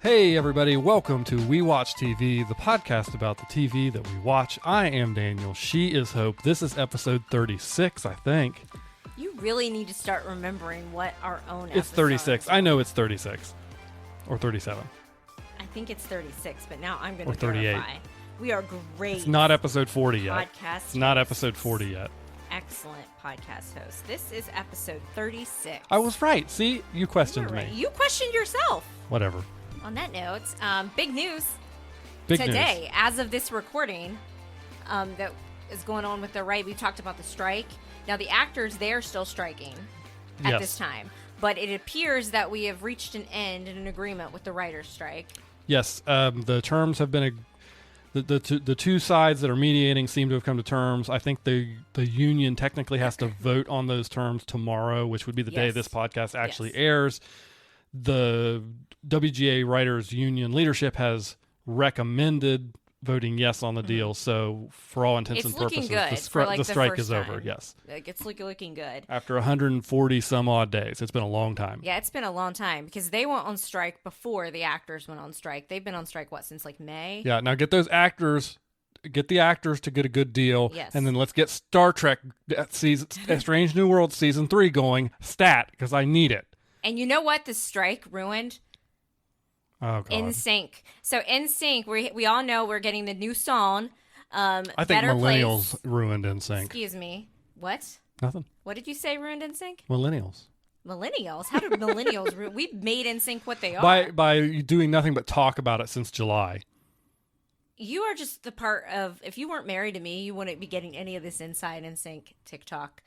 Hey everybody, welcome to We Watch TV, the podcast about the TV that we watch. I am Daniel, she is Hope. This is episode 36, I think. You really need to start remembering what our own It's 36. I know it's 36. Or 37. I think it's 36, but now I'm going Or to 38. verify. We are great. It's not episode 40 yet. Podcast It's not hosts. episode 40 yet. Excellent podcast host. This is episode 36. I was right. See, you questioned You were right. me. You questioned yourself. Whatever. On that note, big news Big today, news. as of this recording, that is going on with the right. We talked about the strike. Now, the actors, they are still striking at Yes. this time. But it appears that we have reached an end and an agreement with the writer's strike. Yes, the terms have been... The two sides that are mediating seem to have come to terms. I think the union technically has to vote on those terms tomorrow, which would be the day Yes. this podcast actually Yes. airs. The WGA Writers Union leadership has recommended voting yes on the deal. So for all intents It's and looking purposes, good for, like, the the strike first is over. time. Yes. Like, it's looking good. After 140 some odd days. It's been a long time. Yeah, it's been a long time because they went on strike before the actors went on strike. They've been on strike, since like May? Yeah. Now get the actors to get a good deal. Yes. And then let's get Star Trek Strange New World season 3 going stat, because I need it. And you know what the strike ruined? Oh, God. NSYNC. So NSYNC, we all know we're getting the new song. I think Better millennials Place. ruined NSYNC. Excuse me. What? Nothing. What did you say ruined NSYNC? Millennials. Millennials? How did millennials ruin? We made NSYNC what they are. By doing nothing but talk about it since July. You are just the part of, if you weren't married to me, you wouldn't be getting any of this inside NSYNC TikTok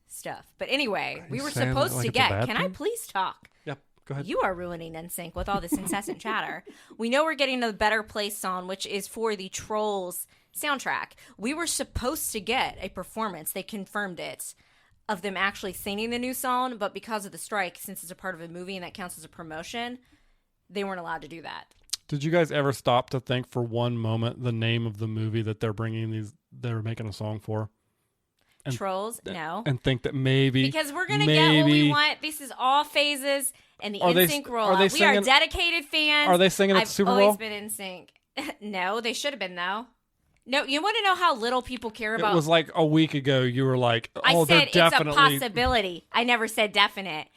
stuff. But anyway, we were saying that supposed like to it's a get, bad can I thing? please talk? Yep. Go ahead. You are ruining NSYNC with all this incessant chatter. We know we're getting the Better Place song, which is for the Trolls soundtrack. We were supposed to get a performance, they confirmed it, of them actually singing the new song, but because of the strike, since it's a part of a movie and that counts as a promotion, they weren't allowed to do that. Did you guys ever stop to think for one moment the name of the movie that they're making a song for? And- Trolls? No. And think that maybe... Because we're going to get what we want. This is all phases and the NSYNC rollout. We are dedicated fans. Are they singing at I've the Super Bowl? always been NSYNC. No, they should have been, though. No, you want to know how little people care about... It was like a week ago, you were like, I oh, said they're it's definitely... a possibility. I never said definite.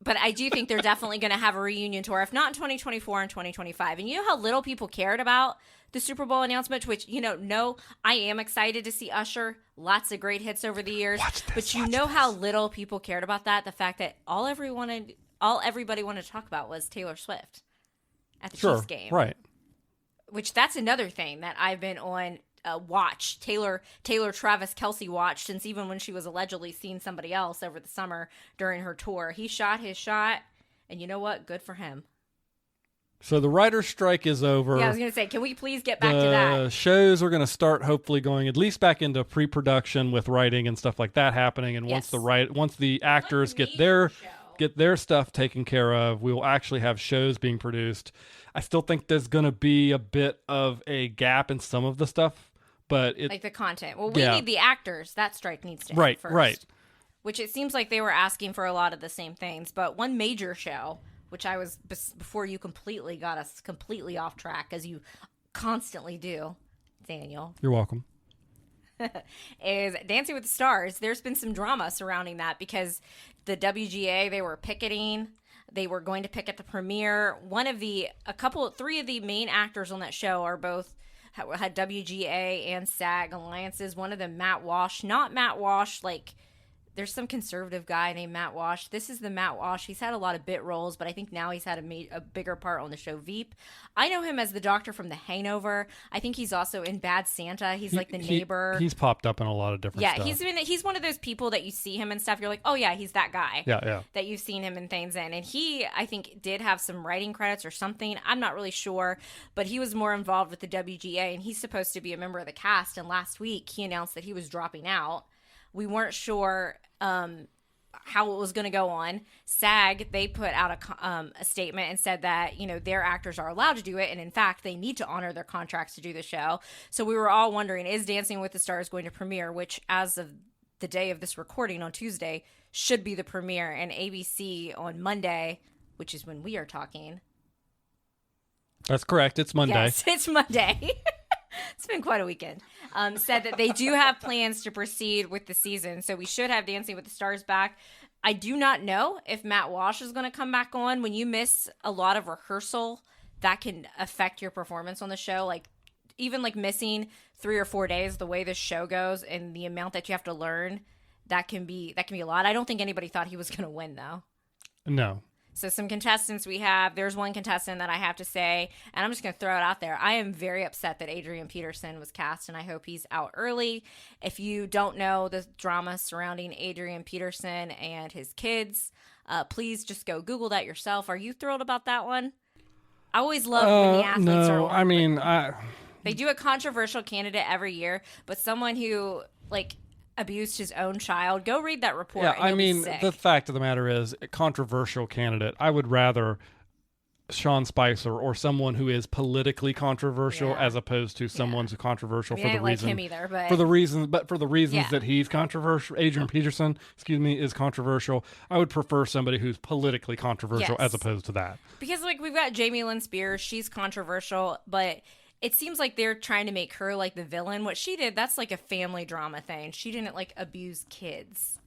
But I do think they're definitely going to have a reunion tour, if not in 2024 and 2025. And you know how little people cared about the Super Bowl announcement, which, no, I am excited to see Usher. Lots of great hits over the years. But you know how little people cared about that? The fact that all everybody wanted to talk about was Taylor Swift at the Chiefs game. Right. Which that's another thing that I've been on watch. Taylor Travis Kelce watch since even when she was allegedly seeing somebody else over the summer during her tour. He shot his shot, and you know what? Good for him. So the writer's strike is over. Yeah, I was going to say, can we please get back to that? The shows are going to start hopefully going at least back into pre-production with writing and stuff like that happening. And Yes. once the actors get their stuff taken care of, we will actually have shows being produced. I still think there's going to be a bit of a gap in some of the stuff, but Like the content. Well, we need the actors. That strike needs to end first. Right. Which it seems like they were asking for a lot of the same things. But one major show, which I was, before you completely got us completely off track, as you constantly do, Daniel, You're welcome. is Dancing with the Stars. There's been some drama surrounding that because the WGA, they were picketing. They were going to picket the premiere. Three of the main actors on that show are both had WGA and SAG alliances. One of them, Matt Walsh, not Matt Walsh, like there's some conservative guy named Matt Walsh. This is the Matt Walsh. He's had a lot of bit roles, but I think now he's had a bigger part on the show Veep. I know him as the doctor from The Hangover. I think he's also in Bad Santa. He's like the neighbor. He's popped up in a lot of different stuff. He's one of those people that you see him and stuff. You're like, oh yeah, he's that guy. Yeah. That you've seen him in things in. And he, I think, did have some writing credits or something. I'm not really sure, but he was more involved with the WGA, and he's supposed to be a member of the cast. And last week, he announced that he was dropping out. We weren't sure how it was going to go on. SAG, they put out a statement and said that, their actors are allowed to do it. And in fact, they need to honor their contracts to do the show. So we were all wondering, is Dancing with the Stars going to premiere, which as of the day of this recording on Tuesday should be the premiere, and ABC on Monday, which is when we are talking, That's correct. It's Monday. Yes, it's Monday. It's been quite a weekend. Said that they do have plans to proceed with the season, so we should have Dancing with the Stars back. I do not know if Matt Walsh is going to come back on. When you miss a lot of rehearsal, that can affect your performance on the show. Like, even like missing 3 or 4 days, the way this show goes and the amount that you have to learn, that can be a lot. I don't think anybody thought he was going to win, though. No. So some contestants we have. There's one contestant that I have to say, and I'm just going to throw it out there. I am very upset that Adrian Peterson was cast, and I hope he's out early. If you don't know the drama surrounding Adrian Peterson and his kids, please just go Google that yourself. Are you thrilled about that one? I always love when the athletes are on. I mean, they do a controversial candidate every year, but someone who, like, abused his own child. Go read that report. Yeah, and I you'll mean, be sick. the fact of the matter is, a controversial candidate. I would rather Sean Spicer or someone who is politically controversial as opposed to someone who's controversial I for the didn't reason like him either, but for the reasons that he's controversial. Adrian Peterson, is controversial. I would prefer somebody who's politically controversial as opposed to that. Because like we've got Jamie Lynn Spears, she's controversial, but it seems like they're trying to make her like the villain. What she did, that's like a family drama thing. She didn't like abuse kids.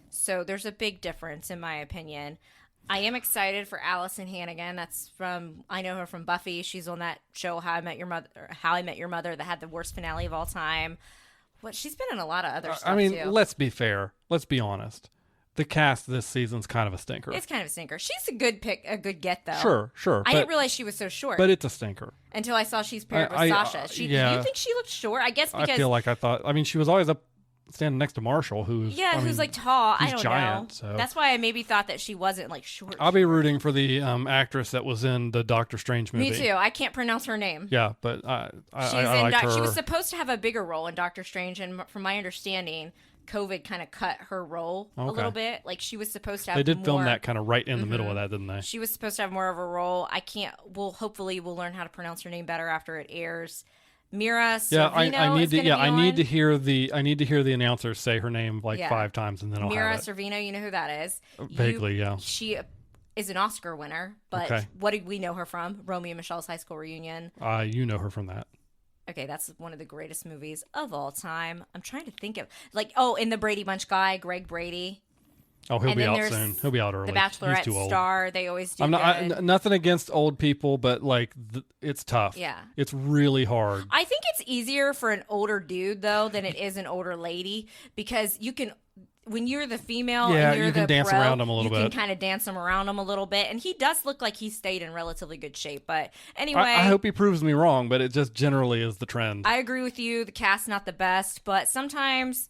So there's a big difference in my opinion. I am excited for Allison Hannigan. I know her from Buffy. She's on that show How I Met Your Mother that had the worst finale of all time. She's been in a lot of other stuff too. Let's be fair. Let's be honest. The cast this season's kind of a stinker. It's kind of a stinker. She's a good pick, a good get though. Sure. I didn't realize she was so short. But it's a stinker. Until I saw she's paired with Sasha. Do you think she looked short? I guess because I feel like I thought. I mean, she was always up standing next to Marshall, who's like tall. I don't giant, know. So. That's why I maybe thought that she wasn't like short. I'll be rooting for the actress that was in the Doctor Strange movie. Me too. I can't pronounce her name. Yeah, but I liked her. She was supposed to have a bigger role in Doctor Strange, and from my understanding, COVID kind of cut her role a little bit. Like she was supposed to have. They did film that kind of right in the middle of that, didn't they? She was supposed to have more of a role. Hopefully we'll learn how to pronounce her name better after it airs. Mira Sorvino I need to hear the announcers say her name 5 times, and then I'll Mira have it. Sorvino, you know who that is? Vaguely, yeah. She is an Oscar winner, but what did we know her from? Romeo and Michelle's High School Reunion. You know her from that. Okay, that's one of the greatest movies of all time. I'm trying to think of in the Brady Bunch guy, Greg Brady. Oh, he'll be out soon. He'll be out early. The Bachelorette He's too old. star. They always do. Nothing against old people, but it's tough. Yeah, it's really hard. I think it's easier for an older dude though than it is an older lady because you can. When you're the female, and you're you can the dance pro, around him a little bit. You can kind of dance him around him a little bit, and he does look like he stayed in relatively good shape. But anyway, I hope he proves me wrong, but it just generally is the trend. I agree with you. The cast's not the best, but sometimes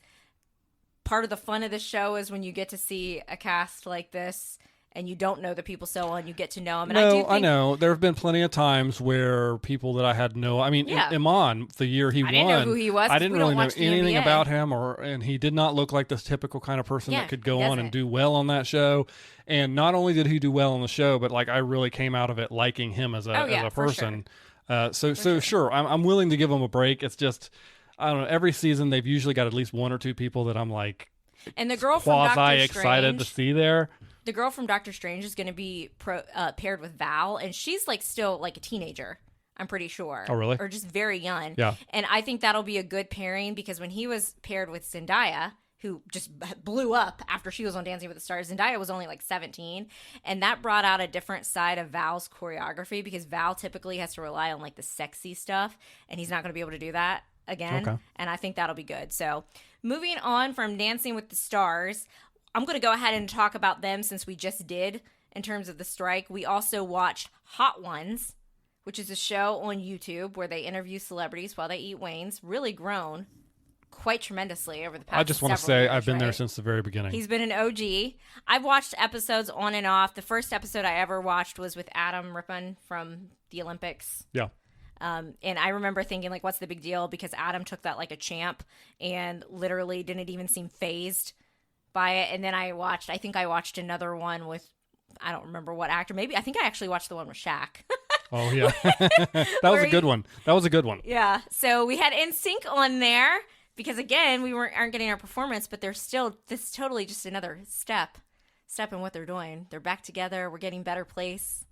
part of the fun of the show is when you get to see a cast like this and you don't know the people so well and you get to know them. And I know. There have been plenty of times where people that I had Iman, the year he won. I didn't know who he was. I didn't really know anything about him, and he did not look like this typical kind of person that could go on and do well on that show. And not only did he do well on the show, but I really came out of it liking him as a person. Sure. I'm willing to give him a break. It's just, I don't know, every season they've usually got at least one or two people that I'm and the girl from Doctor excited to see there. The girl from Doctor Strange is going to be paired with Val, and she's still a teenager, I'm pretty sure. Oh, really? Or just very young. Yeah. And I think that'll be a good pairing because when he was paired with Zendaya, who just blew up after she was on Dancing with the Stars, Zendaya was only 17, and that brought out a different side of Val's choreography because Val typically has to rely on the sexy stuff, and he's not going to be able to do that again. Okay. And I think that'll be good. So moving on from Dancing with the Stars, I'm going to go ahead and talk about them since we just did in terms of the strike. We also watched Hot Ones, which is a show on YouTube where they interview celebrities while they eat wings. Really grown quite tremendously over the past I just want to say I've been there since the very beginning. He's been an OG. I've watched episodes on and off. The first episode I ever watched was with Adam Rippon from the Olympics. Yeah. And I remember thinking, what's the big deal? Because Adam took that like a champ and literally didn't even seem phased by it. And then I think I watched another one with, I don't remember what actor. I think I actually watched the one with Shaq. Oh, yeah. That was a good one. That was a good one. Yeah. So we had NSYNC on there because, again, we aren't getting our performance, but this totally just another step in what they're doing. They're back together. We're getting better place.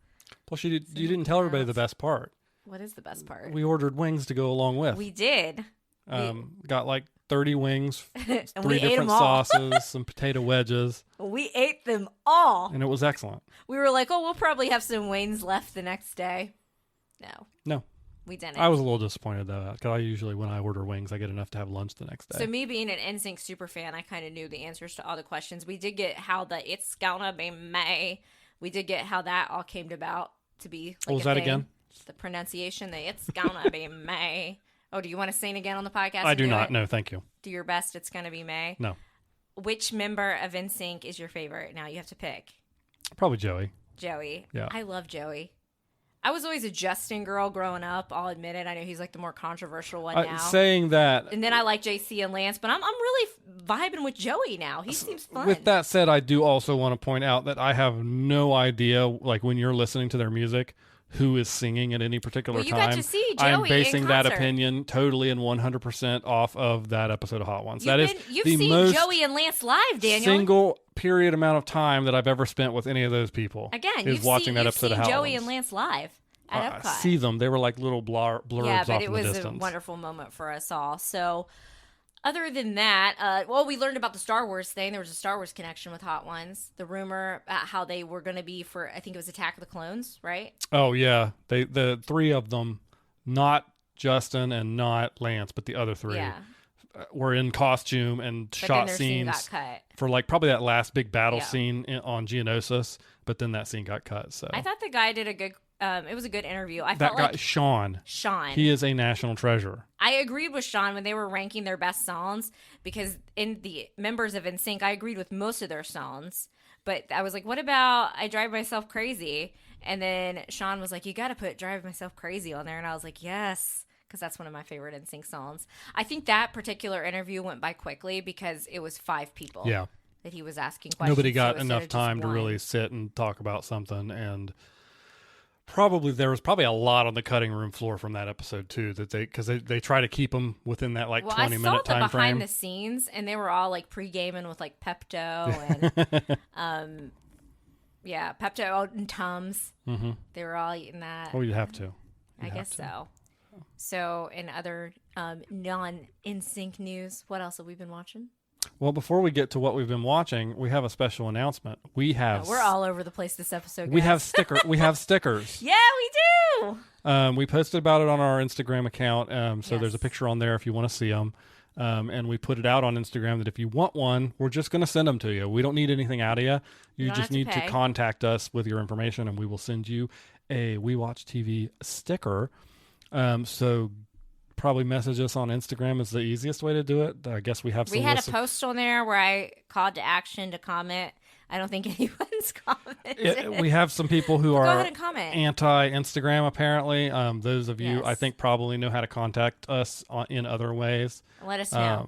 Plus, you didn't tell everybody the best part. What is the best part? We ordered wings to go along with. We did. Got like 30 wings, And 3 different sauces, some potato wedges. We ate them all. And it was excellent. We were like, oh, we'll probably have some wings left the next day. No. We didn't. I was a little disappointed, though, because I usually, when I order wings, I get enough to have lunch the next day. So me being an NSYNC super fan, I kind of knew the answers to all the questions. We did get how the "It's Gonna Be May." We did get how that all came about to be. Like, what was that thing. again? The pronunciation, the "It's Gonna Be May." Oh, do you want to sing again on the podcast? I do not. No, thank you. Do your best. It's gonna be May. No. Which member of NSYNC is your favorite? Now you have to pick. Probably Joey. Joey. Yeah. I love Joey. I was always a Justin girl growing up. I'll admit it. I know he's like the more controversial one now. Saying that. And then I like JC and Lance, but I'm really vibing with Joey now. He seems fun. With that said, I do also want to point out that I have no idea, like when you're listening to their music, who is singing at any particular you time. got to see Joey I'm basing in that concert. opinion totally and 100% off of that episode of Hot Ones. You've seen Joey and Lance live, Daniel. Single period amount of time that I've ever spent with any of those people. Again, is watching that episode of Hot Joey Ones. and Lance live at Epcot. I see them. They were like little blurbs yeah, off but in it the was distance. a wonderful moment for us all. So, other than that, we learned about the Star Wars thing. There was a Star Wars connection with Hot Ones. The rumor about how they were going to be for, I think it was Attack of the Clones, right? Oh yeah, the 3 of them, not Justin and not Lance, but the other 3. Yeah. Were in costume and But shot then their scene got scenes cut. for like probably that last big battle Yeah. scene on Geonosis, but then that scene got cut. So I thought the guy did a good. It was a good interview. I that felt guy like Sean, he is a national treasure. I agreed with Sean when they were ranking their best songs because in the members of NSYNC, I agreed with most of their songs. But I was like, what about I Drive Myself Crazy? And then Sean was like, you got to put Drive Myself Crazy on there. And I was like, yes, because that's one of my favorite NSYNC songs. I think that particular interview went by quickly because it was 5 people that he was asking questions. Nobody got so enough time to really sit and talk about something. And there was probably a lot on the cutting room floor from that episode too, that because they try to keep them within that like 20-minute time I saw the frame. behind the scenes, and they were all like pre-gaming with like Pepto and Pepto and Tums. Mm-hmm. They were all eating that. Oh, you'd have to. I guess so. So, in other non-NSYNC news, what else have we been watching? Well, before we get to what we've been watching, we have a special announcement. We're all over the place this episode, guys. We have stickers. Yeah, we do. We posted about it on our Instagram account. So there's a picture on there if you want to see them. And we put it out on Instagram that if you want one, we're just going to send them to you. We don't need anything out of you. You just need to contact us with your information, and we will send you a We Watch TV sticker. So probably message us on Instagram is the easiest way to do it. I guess we have some. We had a post on there where I called to action to comment. I don't think anyone's commented. We have some people who are go ahead and comment. Anti-Instagram, apparently. Those of you, I think, probably know how to contact us in other ways. Let us know.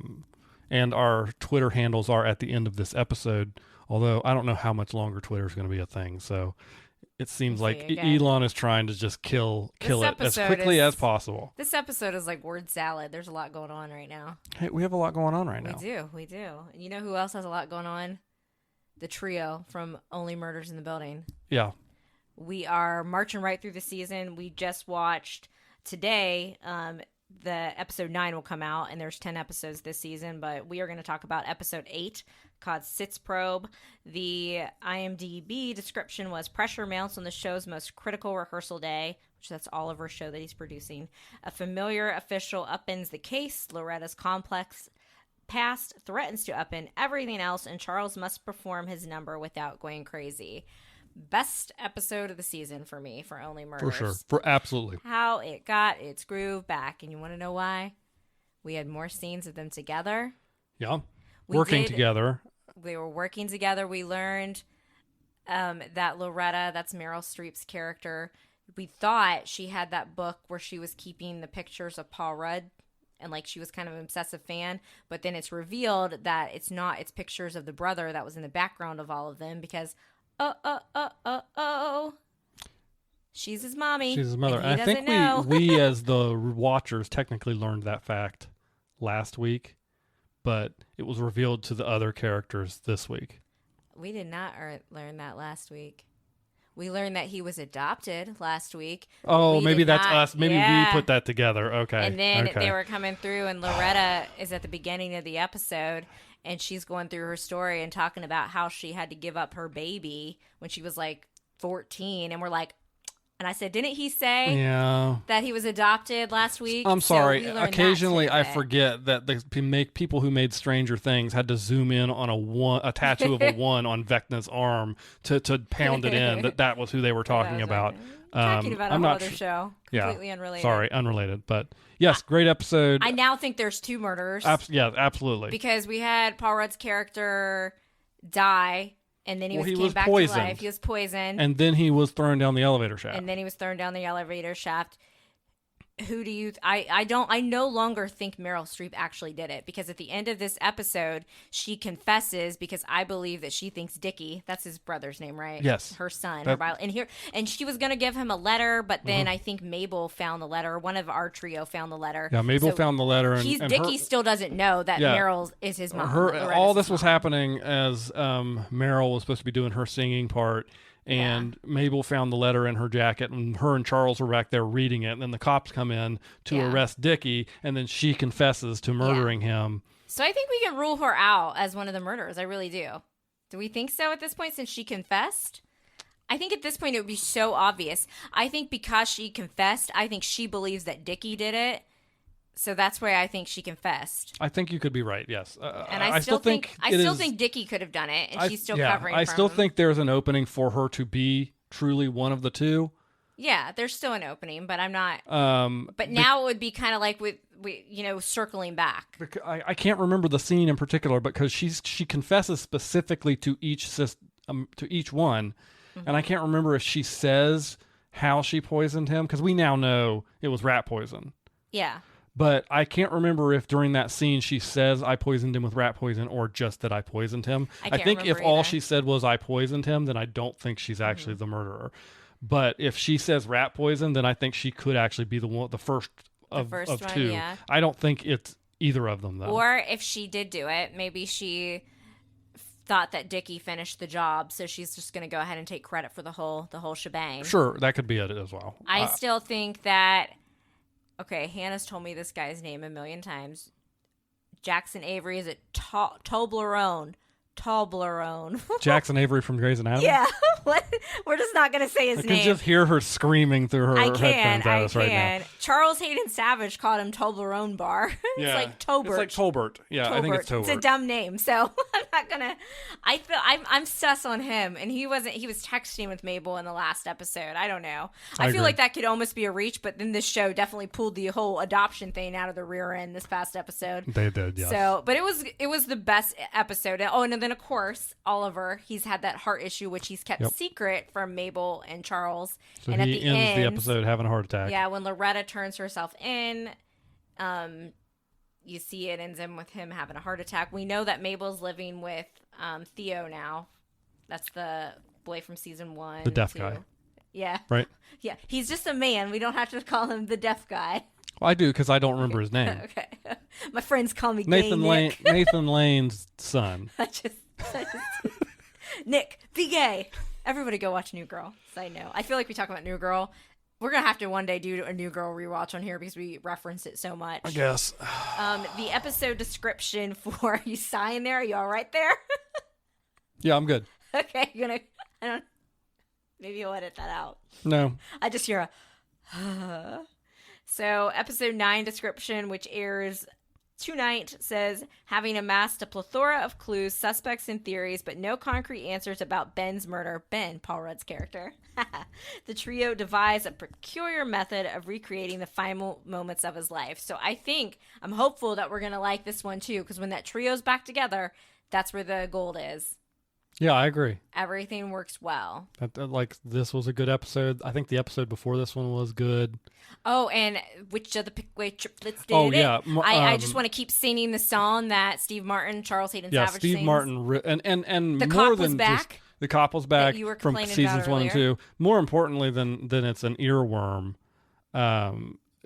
And our Twitter handles are at the end of this episode, although I don't know how much longer Twitter is going to be a thing. So it seems like Elon is trying to just kill it as quickly as possible. This episode is like word salad. There's a lot going on right now. Hey, we have a lot going on right now. We do. And you know who else has a lot going on? The trio from Only Murders in the Building. Yeah. We are marching right through the season. We just watched today. The episode 9 will come out, and there's 10 episodes this season, but we are going to talk about episode 8 called Sits Probe. The IMDb description was pressure mounts on the show's most critical rehearsal day, which that's Oliver's show that he's producing. A familiar official upends the case. Loretta's complex past threatens to upend everything else, and Charles must perform his number without going crazy. Best episode of the season for me for Only Murders. For sure. Absolutely. How it got its groove back. And you want to know why? We had more scenes of them together. Yeah. Working together. They were working together. We learned that Loretta, that's Meryl Streep's character, we thought she had that book where she was keeping the pictures of Paul Rudd. And like she was kind of an obsessive fan, but then it's revealed that it's not. It's pictures of the brother that was in the background of all of them because, she's his mommy. She's his mother. And I think we as the watchers technically learned that fact last week, but it was revealed to the other characters this week. We did not learn that last week. We learned that he was adopted last week. Oh, We maybe did that's not- us. Maybe yeah. we put that together. Okay. And then okay. they were coming through, and Loretta is at the beginning of the episode, and she's going through her story and talking about how she had to give up her baby when she was like 14. And we're like, and I said, didn't he say that he was adopted last week? I'm sorry. So we learned Occasionally, that I tidbit. forget that the people who made Stranger Things had to zoom in on a tattoo of a one on Vecna's arm to pound it in that was who they were talking about. Talking about a I'm whole not other show. Completely unrelated. Sorry, unrelated. But yes, great episode. I now think there's 2 murders. Yeah, absolutely. Because we had Paul Rudd's character die, and then he Well, he came was back poisoned. to life. He was poisoned. And then he was thrown down the elevator shaft. And then he was thrown down the elevator shaft. Who do you... I no longer think Meryl Streep actually did it, because at the end of this episode, she confesses, because I believe that she thinks Dickie, that's his brother's name, right? Yes. Her son. And she was going to give him a letter, but then I think Mabel found the letter. One of our trio found the letter. Yeah, Mabel So found the letter. And Dickie still doesn't know that Meryl is his mom. All this was happening as Meryl was supposed to be doing her singing part. And Mabel found the letter in her jacket, and her and Charles were back there reading it. And then the cops come in to arrest Dickie, and then she confesses to murdering him. So I think we can rule her out as one of the murderers. I really do. Do we think so at this point, since she confessed? I think at this point it would be so obvious. I think because she confessed, I think she believes that Dickie did it. So that's why I think she confessed. I think you could be right. Yes, and I still think Dickie could have done it, and she's still covering. I still him. think there's an opening for her to be truly one of the two. Yeah, there's still an opening, but I'm not. But now it would be kind of like with circling back. I can't remember the scene in particular, because she confesses specifically to each one, and I can't remember if she says how she poisoned him, because we now know it was rat poison. Yeah. But I can't remember if during that scene she says I poisoned him with rat poison, or just that I poisoned him. I think if all she said was I poisoned him, then I don't think she's actually the murderer. But if she says rat poison, then I think she could actually be the first of two. Yeah. I don't think it's either of them, though. Or if she did do it, maybe she thought that Dickie finished the job, so she's just going to go ahead and take credit for the whole shebang. Sure, that could be it as well. I still think that... Okay, Hannah's told me this guy's name a million times. Jackson Avery, is it Toblerone? Toblerone. Jackson Avery from Grey's Anatomy? Yeah. What? We're just not going to say his name. I can just hear her screaming through her headphones at us right now. Charles Hayden Savage called him Toblerone Bar. It's like Tobert. It's like Tolbert. Yeah, I think it's Tolbert. It's a dumb name, so I'm not going to... I'm sus on him, and he was texting with Mabel in the last episode. I don't know. I feel like that could almost be a reach, but then this show definitely pulled the whole adoption thing out of the rear end this past episode. They did, yes. So, but it was the best episode. Oh, and then of course, Oliver, he's had that heart issue, which he's kept secret from Mabel and Charles. So and he ends the episode having a heart attack. Yeah, when Loretta turns herself in, you see it ends in with him having a heart attack. We know that Mabel's living with Theo now. That's the boy from season 1. The deaf guy. Yeah. Right? Yeah. He's just a man. We don't have to call him the deaf guy. Well, I do, because I don't remember his name. Okay. My friends call me Nathan Gay Nick. Nathan Lane's son. I just Nick, be gay. Everybody go watch New Girl. Side note. I feel like we talk about New Girl. We're going to have to one day do a New Girl rewatch on here because we reference it so much. I guess. The episode description for... Are you sighing there? Are you all right there? Yeah, I'm good. Okay, maybe you'll edit that out. No. I just hear a... So, episode 9 description, which airs tonight, says, having amassed a plethora of clues, suspects, and theories, but no concrete answers about Ben's murder. Ben, Paul Rudd's character. The trio devised a peculiar method of recreating the final moments of his life. So I'm hopeful that we're going to like this one too, because when that trio's back together, that's where the gold is. Yeah, I agree. Everything works well. This was a good episode. I think the episode before this one was good. Oh, and which of the Pickway triplets did Oh, it? yeah. I just want to keep singing the song that Steve Martin, Charles Hayden Savage Steve sings. Martin, and The more cop than was back. Just the cop was back That you were from complaining seasons about 1 and earlier. 2. More importantly than it's an earworm.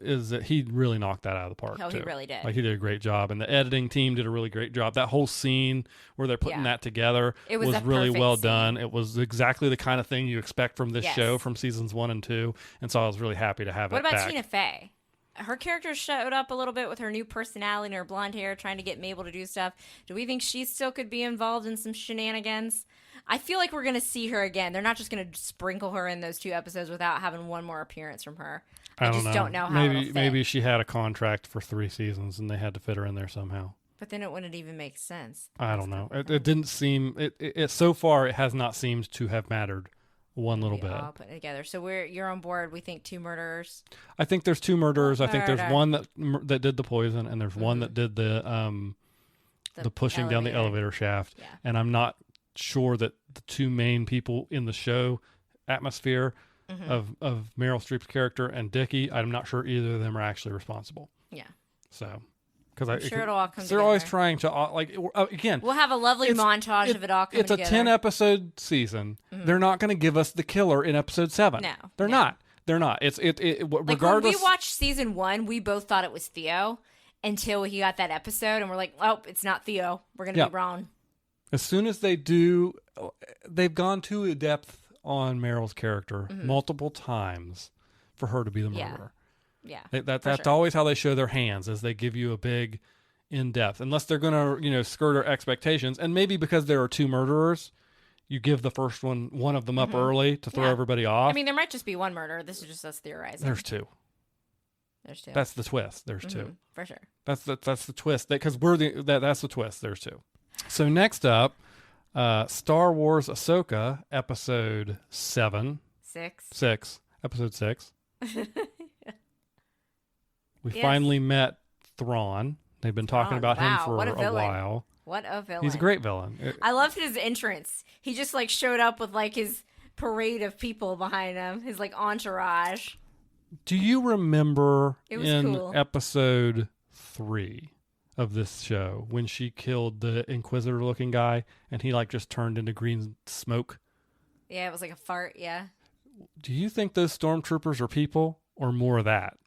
is that he really knocked that out of the park. Oh, too. he really did. Like, he did a great job, and the editing team did a really great job. That whole scene where they're putting that together was really well done. It was exactly the kind of thing you expect from this show from seasons 1 and 2, and so I was really happy to have it back. What about Tina Fey? Her character showed up a little bit with her new personality and her blonde hair, trying to get Mabel to do stuff. Do we think she still could be involved in some shenanigans? I feel like we're going to see her again. They're not just going to sprinkle her in those 2 episodes without having one more appearance from her. I just don't know how it'll fit. Maybe she had a contract for 3 seasons and they had to fit her in there somehow. But then it wouldn't even make sense. I don't know. It didn't seem... It so far, it has not seemed to have mattered one little bit. All put it together. So you're on board. We think 2 murderers. I think there's 2 murderers. I think there's one that did the poison, and there's one that did the pushing down the elevator shaft. Yeah. And I'm not sure that the 2 main people in the show atmosphere of Meryl Streep's character and Dickie, I'm not sure either of them are actually responsible. Yeah. So... I'm sure it'll all come together. They're always trying to, again... We'll have a lovely montage of it all coming together. It's a 10-episode season. They're not going to give us the killer in episode 7. No. They're not. They're not. Regardless... When we watched season 1, we both thought it was Theo until he got that episode, and we're like, oh, it's not Theo. We're going to be wrong. As soon as they do... They've gone to a depth on Meryl's character multiple times for her to be the murderer. Yeah, that's always how they show their hands, as they give you a big in-depth. Unless they're going to, skirt our expectations, and maybe because there are 2 murderers, you give the first one of them up early to throw everybody off. I mean, there might just be 1 murder. This is just us theorizing. There's 2. That's the twist. There's 2 for sure. That's the twist. Because that's the twist. There's 2. So next up, Star Wars Ahsoka, episode 7. 6. Episode 6. We finally met Thrawn. They've been talking about him for a while. What a villain. He's a great villain. I loved his entrance. He just showed up with his parade of people behind him, his entourage. Do you remember cool. episode 3 of this show when she killed the Inquisitor looking guy and he just turned into green smoke? Yeah, it was like a fart, yeah. Do you think those stormtroopers are people or more of that?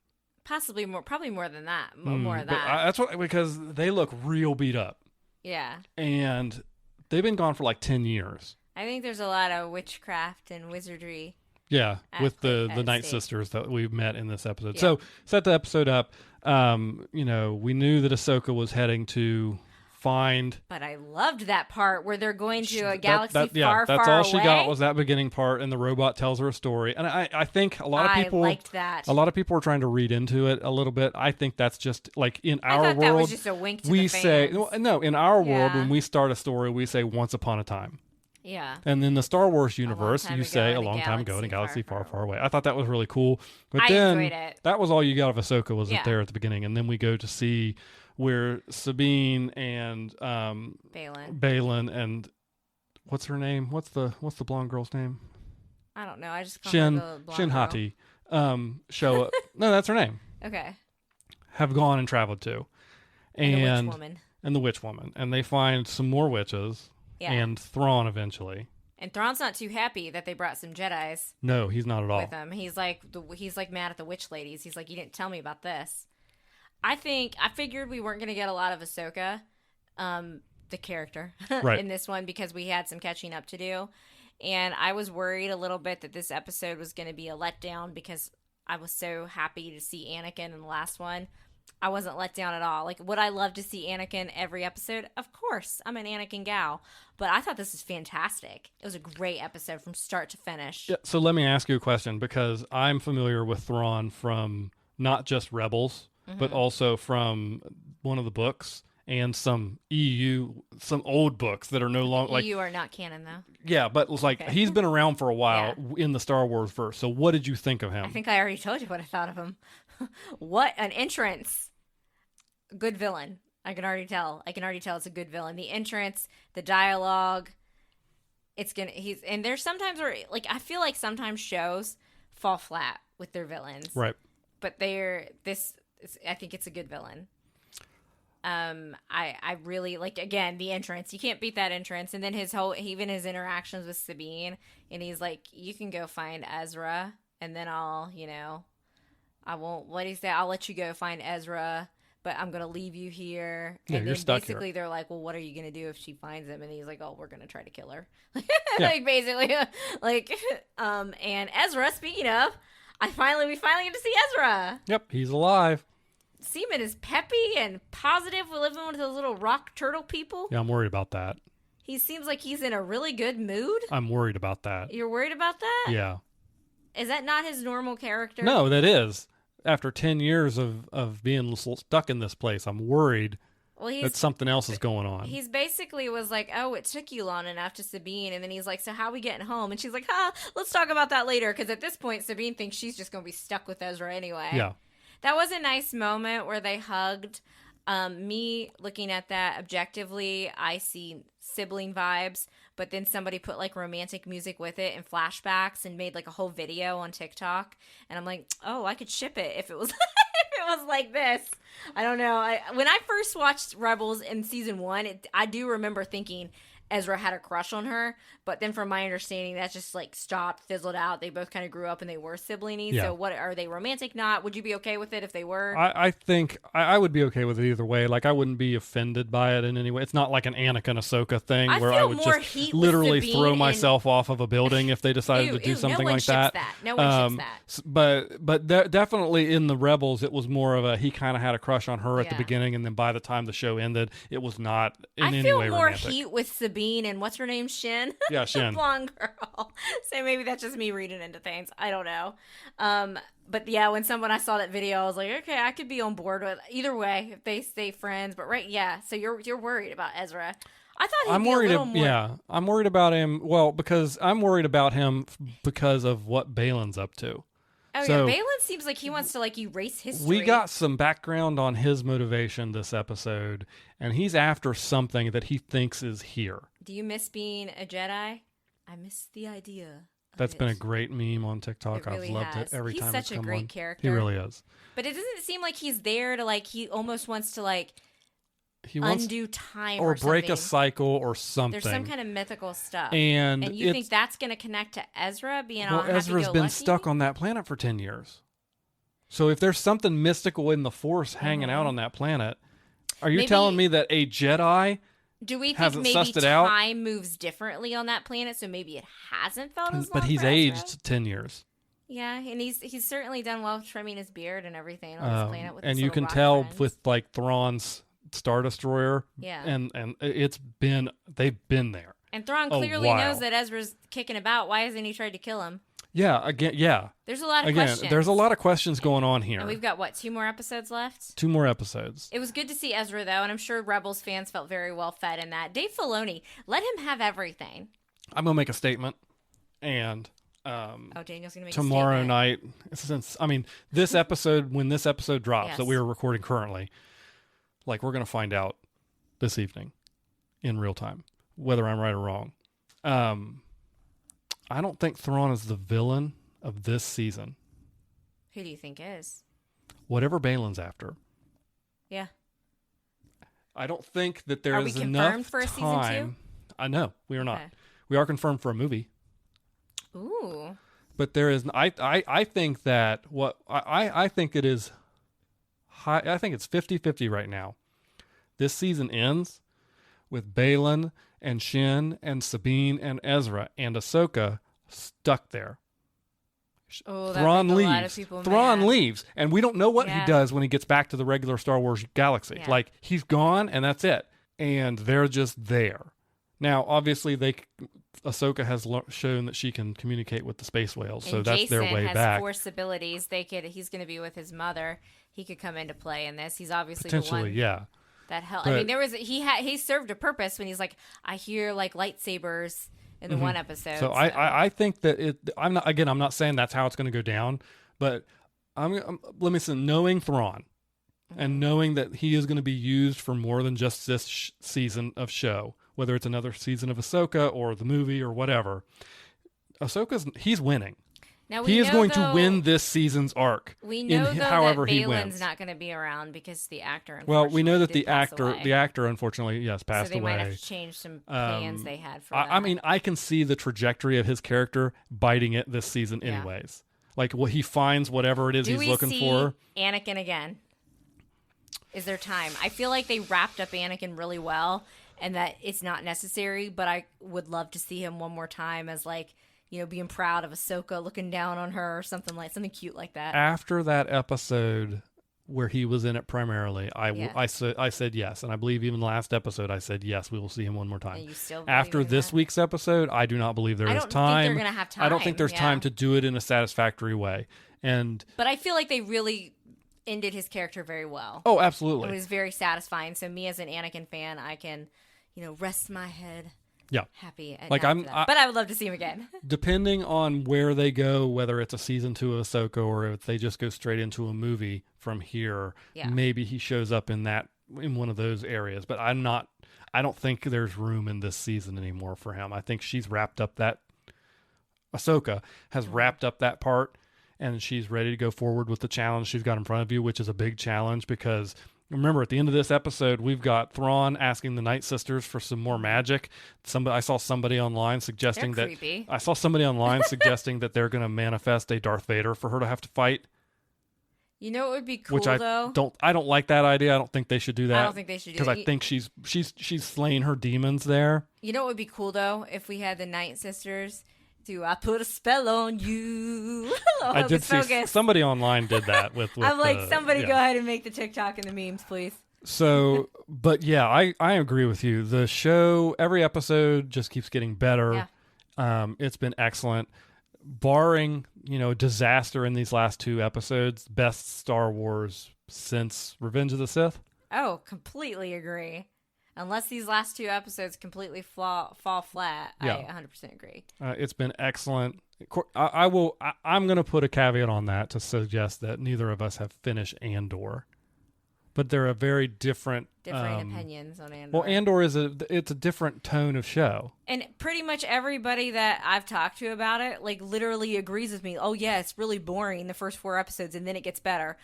Possibly more, probably more than that. More of that. That's because they look real beat up. Yeah. And they've been gone for 10 years. I think there's a lot of witchcraft and wizardry. Yeah, with the Night Sisters that we've met in this episode. Yeah. So set the episode up. We knew that Ahsoka was heading to find. But I loved that part where they're going to a galaxy far, that's far all away. She got was that beginning part, and the robot tells her a story. And I think a lot of people liked that. A lot of people are trying to read into it a little bit. I think that's just in our world. That was just a wink to we the fans. say no. In our world, when we start a story, we say "Once upon a time." Yeah. And in the Star Wars universe, you say a long time ago in a galaxy far, far away. I thought that was really cool. But then enjoyed it. That was all you got of Ahsoka was there at the beginning, and then we go to see where Sabine and Balin and what's her name? What's the blonde girl's name? I don't know. I just call her the blonde Hati show up. No, that's her name. Okay. Have gone and traveled to. And the witch woman. And the witch woman. And they find some more witches. Yeah. And Thrawn eventually. And Thrawn's not too happy that they brought some Jedis. No, he's not at all. With them. He's mad at the witch ladies. He's like, you didn't tell me about this. I figured we weren't going to get a lot of Ahsoka, the character, right. in this one because we had some catching up to do. And I was worried a little bit that this episode was going to be a letdown because I was so happy to see Anakin in the last one. I wasn't let down at all. Would I love to see Anakin every episode? Of course. I'm an Anakin gal. But I thought this was fantastic. It was a great episode from start to finish. Yeah, so let me ask you a question because I'm familiar with Thrawn from not just Rebels, but also from one of the books and some old books that are no longer EU are not canon though. Yeah, but it was he's been around for a while in the Star Wars verse. So what did you think of him? I think I already told you what I thought of him. What an entrance. Good villain. I can already tell it's a good villain. The entrance, the dialogue, and there's sometimes where I feel like sometimes shows fall flat with their villains. Right. But I think it's a good villain. I really again, the entrance. You can't beat that entrance. And then even his interactions with Sabine, and he's like, you can go find Ezra and then I'll, I won't. What he say? I'll let you go find Ezra, but I'm gonna leave you here. Yeah, And you're then stuck basically here. they're like, well, what are you gonna do if she finds him? And he's like, oh, we're gonna try to kill her. Yeah. Like basically, like, and Ezra. Speaking of, we finally get to see Ezra. Yep, he's alive. Seaman is peppy and positive. We're living with those little rock turtle people. Yeah, I'm worried about that. He seems like he's in a really good mood. I'm worried about that. You're worried about that? Yeah. Is that not his normal character? No, that is. After 10 years of being stuck in this place, I'm worried that something else is going on. He's basically was like, oh, it took you long enough to Sabine. And then he's like, so how are we getting home? And she's like, let's talk about that later. Because at this point, Sabine thinks she's just going to be stuck with Ezra anyway. Yeah. That was a nice moment where they hugged. Me looking at that objectively, I see sibling vibes, but then somebody put like romantic music with it and flashbacks and made like a whole video on TikTok, and I'm like, oh, I could ship it if it was if it was like this. I don't know. When I first watched Rebels in season 1, I do remember thinking Ezra had a crush on her, but then from my understanding, that just like stopped, fizzled out. They both kind of grew up and they were siblings. Yeah. So what are they romantic? Not? Would you be okay with it if they were? I think I would be okay with it either way. Like, I wouldn't be offended by it in any way. It's not like an Anakin Ahsoka thing where I would just literally throw myself off of a building if they decided to do something like that. No one ships that. But definitely in the Rebels, it was more of a he kind of had a crush on her at the beginning, and then by the time the show ended, it was not in any way romantic. I feel more heat with Sabine and what's her name, Shin? Yeah, Shin. The blonde girl. So maybe that's just me reading into things. I don't know. But yeah, when I saw that video, I was like, okay, I could be on board with either way if they stay friends. But so you're worried about Ezra. I thought he'd be a little more. Yeah, I'm worried about him. Well, because I'm worried about him because of what Balin's up to. Oh, so, yeah, Balin seems like he wants to like erase history. We got some background on his motivation this episode, and he's after something that he thinks is here. Do you miss being a Jedi? I miss the idea. That's been a great meme on TikTok. Really I've loved it every time it's come on. He's such a great character. He really is. But it doesn't seem like he's there to like. He almost wants to like undo time or break something. A cycle or something. There's some kind of mythical stuff. And you think that's going to connect to Ezra being all Ezra's been stuck on that planet for 10 years. So if there's something mystical in the Force hanging out on that planet, are you telling me that a Jedi do we think maybe time moves differently on that planet, so maybe it hasn't felt as long? But he's aged 10 years. Yeah, and he's certainly done well trimming his beard and everything on this planet. With and you can tell with like Thrawn's Star Destroyer. Yeah. And they've been there. And Thrawn clearly knows that Ezra's kicking about. Why hasn't he tried to kill him? Yeah. There's a lot of questions. There's a lot of questions going on here. And we've got, 2 more episodes left? 2 more episodes. It was good to see Ezra, though, and I'm sure Rebels fans felt very well fed in that. Dave Filoni, let him have everything. I'm going to make a statement, and Daniel's going to make tomorrow a night, this episode, when this episode drops that we are recording currently, like, we're going to find out this evening in real time, whether I'm right or wrong. I don't think Thrawn is the villain of this season. Who do you think is? Whatever Balin's after. Yeah. I don't think that there is enough time. Are we confirmed for a season 2? I know we are not. Okay. We are confirmed for a movie. Ooh. But there is. I think that I think it is. I think it's 50-50 right now. This season ends with Balin and Shin and Sabine and Ezra and Ahsoka stuck there. Oh, Thrawn leaves. Thrawn leaves, and we don't know what he does when he gets back to the regular Star Wars galaxy. Yeah. Like, he's gone, and that's it. And they're just there. Now, obviously, Ahsoka has shown that she can communicate with the space whales, so that's their way back. Jason has Force abilities. He's going to be with his mother. He could come into play in this. He's obviously potentially, the one that helped. I mean, he served a purpose when he's like, I hear like lightsabers in the one episode. So I think that I'm not saying that's how it's going to go down, but let me say, knowing Thrawn and knowing that he is going to be used for more than just this season of show, whether it's another season of Ahsoka or the movie or whatever, he's winning. Now he is going to win this season's arc. We know however that he Balin's wins. not going to be around because the actor. Well, we know that the actor, unfortunately, passed away. So they might have to change some plans they had for that. I mean, I can see the trajectory of his character biting it this season, anyways. Like, what he finds whatever it is Do he's we looking see for. Anakin again? Is there time? I feel like they wrapped up Anakin really well, and that it's not necessary. But I would love to see him one more time as like, being proud of Ahsoka, looking down on her, or something cute like that. After that episode where he was in it primarily, I said yes, and I believe even last episode I said yes, we will see him one more time. And you still After this that? week's episode, I do not believe there is time. I don't think they're gonna have time. I don't think there's time to do it in a satisfactory way. But I feel like they really ended his character very well. Oh, absolutely. It was very satisfying. So me as an Anakin fan, I can, rest my head. Yeah, happy. But I would love to see him again. Depending on where they go, whether it's a season 2 of Ahsoka or if they just go straight into a movie from here, maybe he shows up in one of those areas. But I don't think there's room in this season anymore for him. I think she's wrapped up Ahsoka has wrapped up that part, and she's ready to go forward with the challenge she's got in front of you, which is a big challenge because. Remember, at the end of this episode, we've got Thrawn asking the Night Sisters for some more magic. I saw somebody online suggesting that they're going to manifest a Darth Vader for her to have to fight. You know, it would be cool. Which I don't like that idea. I don't think they should do that. I don't think they should do because I think she's slaying her demons there. You know, what would be cool though if we had the Night Sisters. Do I put a spell on you? I did see somebody online did that with I'm like, somebody go ahead and make the TikTok and the memes, please. So, but yeah, I agree with you. The show, every episode just keeps getting better. Yeah. It's been excellent. Barring, disaster in these last 2 episodes, best Star Wars since Revenge of the Sith. Oh, completely agree. Unless these last 2 episodes completely fall flat, I 100% agree. It's been excellent. I'm going to put a caveat on that to suggest that neither of us have finished Andor, but they're a very different opinions on Andor. Well, Andor it's a different tone of show, and pretty much everybody that I've talked to about it, like, literally agrees with me. Oh yeah, it's really boring the first 4 episodes, and then it gets better.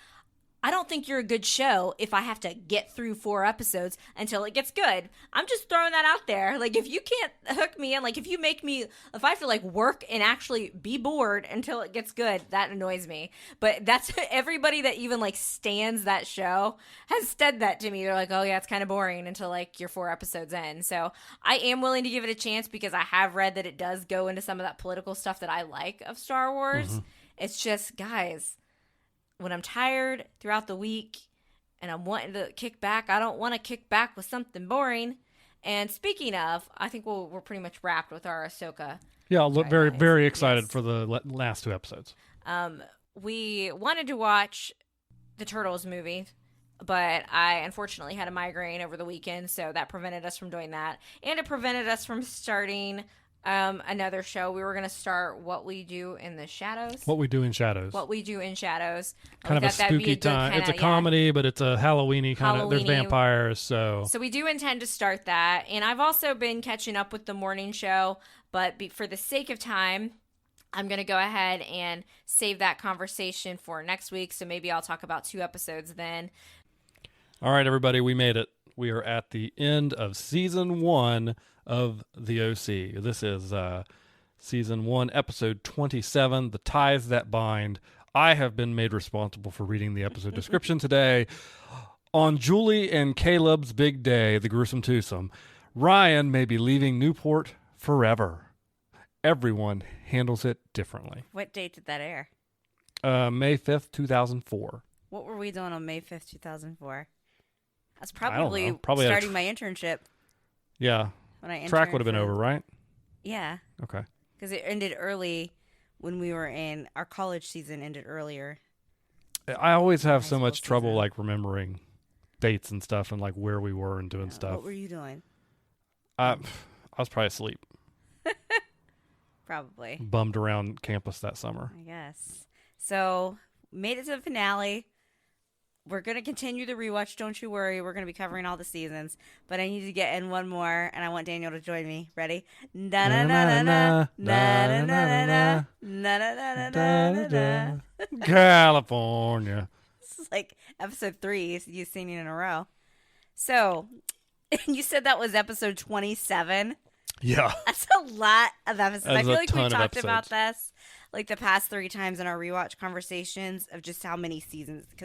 I don't think you're a good show if I have to get through 4 episodes until it gets good. I'm just throwing that out there. Like, if you can't hook me in, like, if I have to, like, work and actually be bored until it gets good, that annoys me. But that's everybody that even, like, stands that show has said that to me. They're like, oh, yeah, it's kind of boring until, like, you're 4 episodes in. So I am willing to give it a chance because I have read that it does go into some of that political stuff that I like of Star Wars. Mm-hmm. It's just, guys, when I'm tired throughout the week and I'm wanting to kick back, I don't want to kick back with something boring. And speaking of, I think we're pretty much wrapped with our Ahsoka. Yeah, I'll look very, very excited for the last 2 episodes. We wanted to watch the Turtles movie, but I unfortunately had a migraine over the weekend, so that prevented us from doing that. And it prevented us from starting another show. We were going to start What We Do in the Shadows. What We Do in Shadows. What We Do in Shadows. Kind of a spooky time. It's a comedy, but it's a Halloweeny kind of. There's vampires, so. So we do intend to start that. And I've also been catching up with the morning show, but for the sake of time, I'm going to go ahead and save that conversation for next week. So maybe I'll talk about 2 episodes then. All right, everybody, we made it. We are at the end of season 1 of the OC. This is season 1, episode 27, The Ties That Bind. I have been made responsible for reading the episode description today. On Julie and Caleb's big day, the gruesome twosome, Ryan may be leaving Newport forever. Everyone handles it differently. What date did that air? May 5th, 2004. What were we doing on May 5th, 2004? I was probably starting my internship. Yeah. When I track would have been over, right? Yeah. Okay. Because it ended early when we were in our college season. Ended earlier. I always have so much trouble like remembering dates and stuff and like where we were and doing stuff. What were you doing? I was probably asleep. Probably. Bummed around campus that summer. I guess. So made it to the finale. We're going to continue the rewatch. Don't you worry. We're going to be covering all the seasons. But I need to get in one more, and I want Daniel to join me. Ready? California. This is like episode 3 you singing in a row. So, you said that was episode 27? Yeah. That's a lot of episodes. I feel like we talked about this like the past 3 times in our rewatch conversations of just how many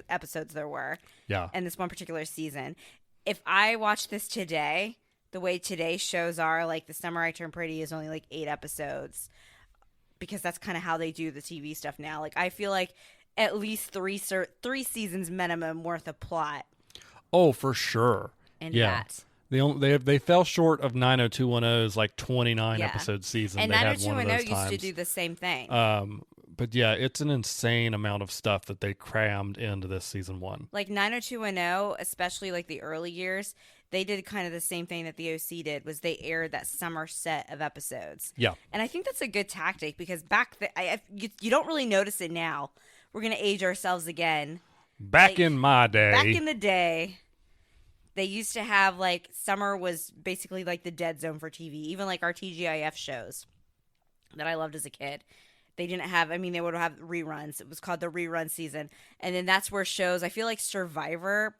episodes there were. Yeah. In this one particular season. If I watch this today, the way today's shows are, like The Summer I Turned Pretty is only like 8 episodes, because that's kind of how they do the TV stuff now. Like, I feel like at least three seasons minimum worth of plot. Oh, for sure. And yeah. They fell short of 90210's like 29 episode season. And they had one of 90210 those used to times. do the same thing. But yeah, it's an insane amount of stuff that they crammed into this season 1. Like 90210, especially like the early years, they did kind of the same thing that the OC did, was they aired that summer set of episodes. Yeah. And I think that's a good tactic, because you don't really notice it now. We're going to age ourselves again. Back in my day. Back in the day, they used to have, like, summer was basically like the dead zone for TV. Even like our TGIF shows that I loved as a kid. They didn't have, I mean, they would have reruns. It was called the rerun season. And then that's where shows, I feel like Survivor,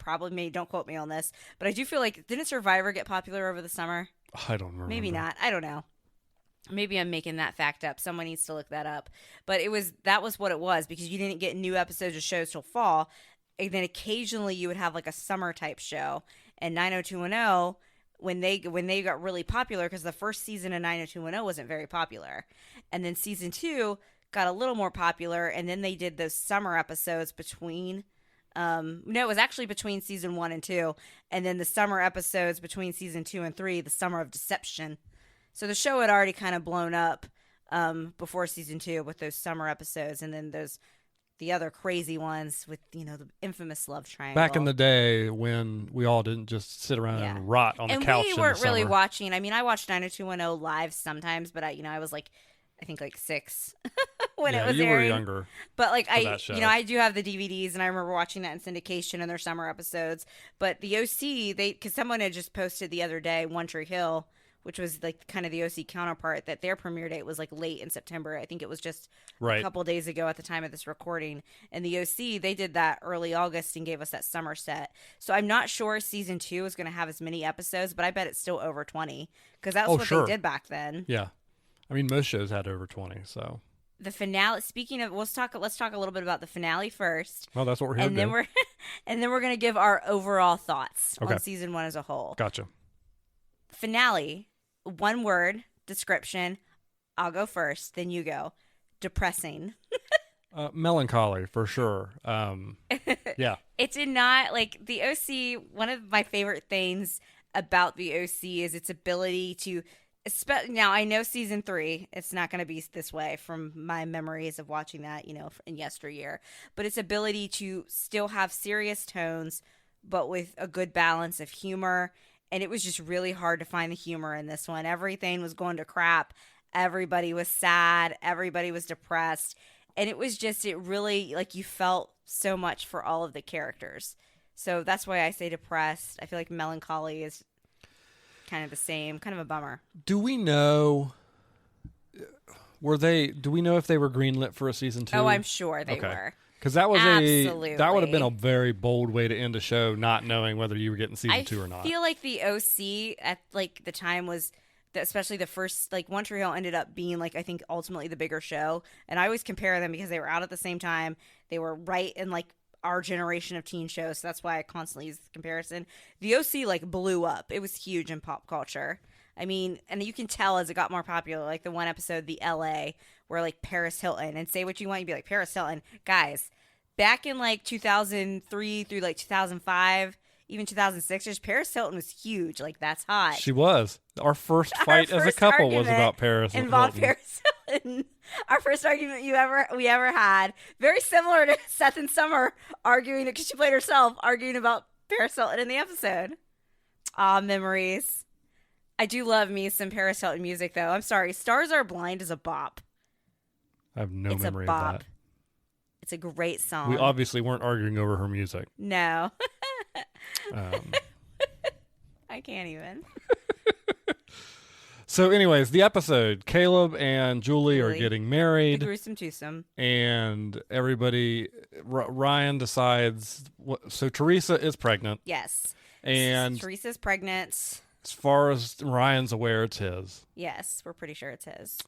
don't quote me on this, but I do feel like, didn't Survivor get popular over the summer? I don't remember. Maybe not. I don't know. Maybe I'm making that fact up. Someone needs to look that up. But that was what it was, because you didn't get new episodes of shows till fall. And then occasionally you would have like a summer type show. And 90210, when they got really popular, because the first season of 90210 wasn't very popular. And then season 2 got a little more popular, and then they did those summer episodes between it was actually between season 1 and 2, and then the summer episodes between season 2 and 3, the Summer of Deception. So the show had already kind of blown up before season 2 with those summer episodes, and then the other crazy ones with, the infamous love triangle. Back in the day when we all didn't just sit around and rot on the couch. And we weren't really watching. I mean, I watched 90210 live sometimes, but I was like, I think like 6 when it was you airing. were younger. But like I do have the DVDs, and I remember watching that in syndication and their summer episodes. But the OC, because someone had just posted the other day, One Tree Hill, which was like kind of the OC counterpart, that their premiere date was like late in September. I think it was just a couple days ago at the time of this recording. And the OC, they did that early August and gave us that summer set. So I'm not sure season 2 is going to have as many episodes, but I bet it's still over 20, because that was what they did back then. Yeah. I mean, most shows had over 20, so. The finale, speaking of, let's talk a little bit about the finale first. Well, that's what we're here to do. And then we're going to give our overall thoughts on season 1 as a whole. Gotcha. Finale, one word, description. I'll go first, then you go. Depressing. Melancholy, for sure. Yeah. It did not, like, the OC, one of my favorite things about the OC is its ability to, now I know season 3, it's not going to be this way from my memories of watching that, in yesteryear, but its ability to still have serious tones, but with a good balance of humor. And it was just really hard to find the humor in this one. Everything was going to crap. Everybody was sad. Everybody was depressed. And it was just, it really, like, you felt so much for all of the characters. So that's why I say depressed. I feel like melancholy is kind of the same, kind of a bummer. Do we know, do we know if they were greenlit for a season 2? Oh, I'm sure they were. Because that was Absolutely. that would have been a very bold way to end a show, not knowing whether you were getting season 2 or not. I feel like the OC at like the time was, especially the first, like, One Tree Hill ended up being, like, I think ultimately the bigger show. And I always compare them because they were out at the same time. They were right in like our generation of teen shows. So that's why I constantly use the comparison. The OC like blew up. It was huge in pop culture. I mean, and you can tell as it got more popular, like the one episode, the LA, where like Paris Hilton, and say what you want, you'd be like, Paris Hilton. Guys, back in like 2003 through like 2005, even 2006, just Paris Hilton was huge. Like, that's hot. She was. Our first fight as a couple was about Paris Hilton. Involved Paris Hilton. Our first argument we ever had. Very similar to Seth and Summer arguing, because she played herself, arguing about Paris Hilton in the episode. Ah, memories. I do love me some Paris Hilton music, though. I'm sorry. Stars Are Blind is a bop. I have no memory of that. It's a great song. We obviously weren't arguing over her music. No. I can't even. So anyways, the episode, Caleb and Julie are getting married. The gruesome twosome. And everybody, Ryan decides, so Teresa is pregnant. Yes. And Teresa's pregnant. As far as Ryan's aware, it's his. Yes, we're pretty sure it's his.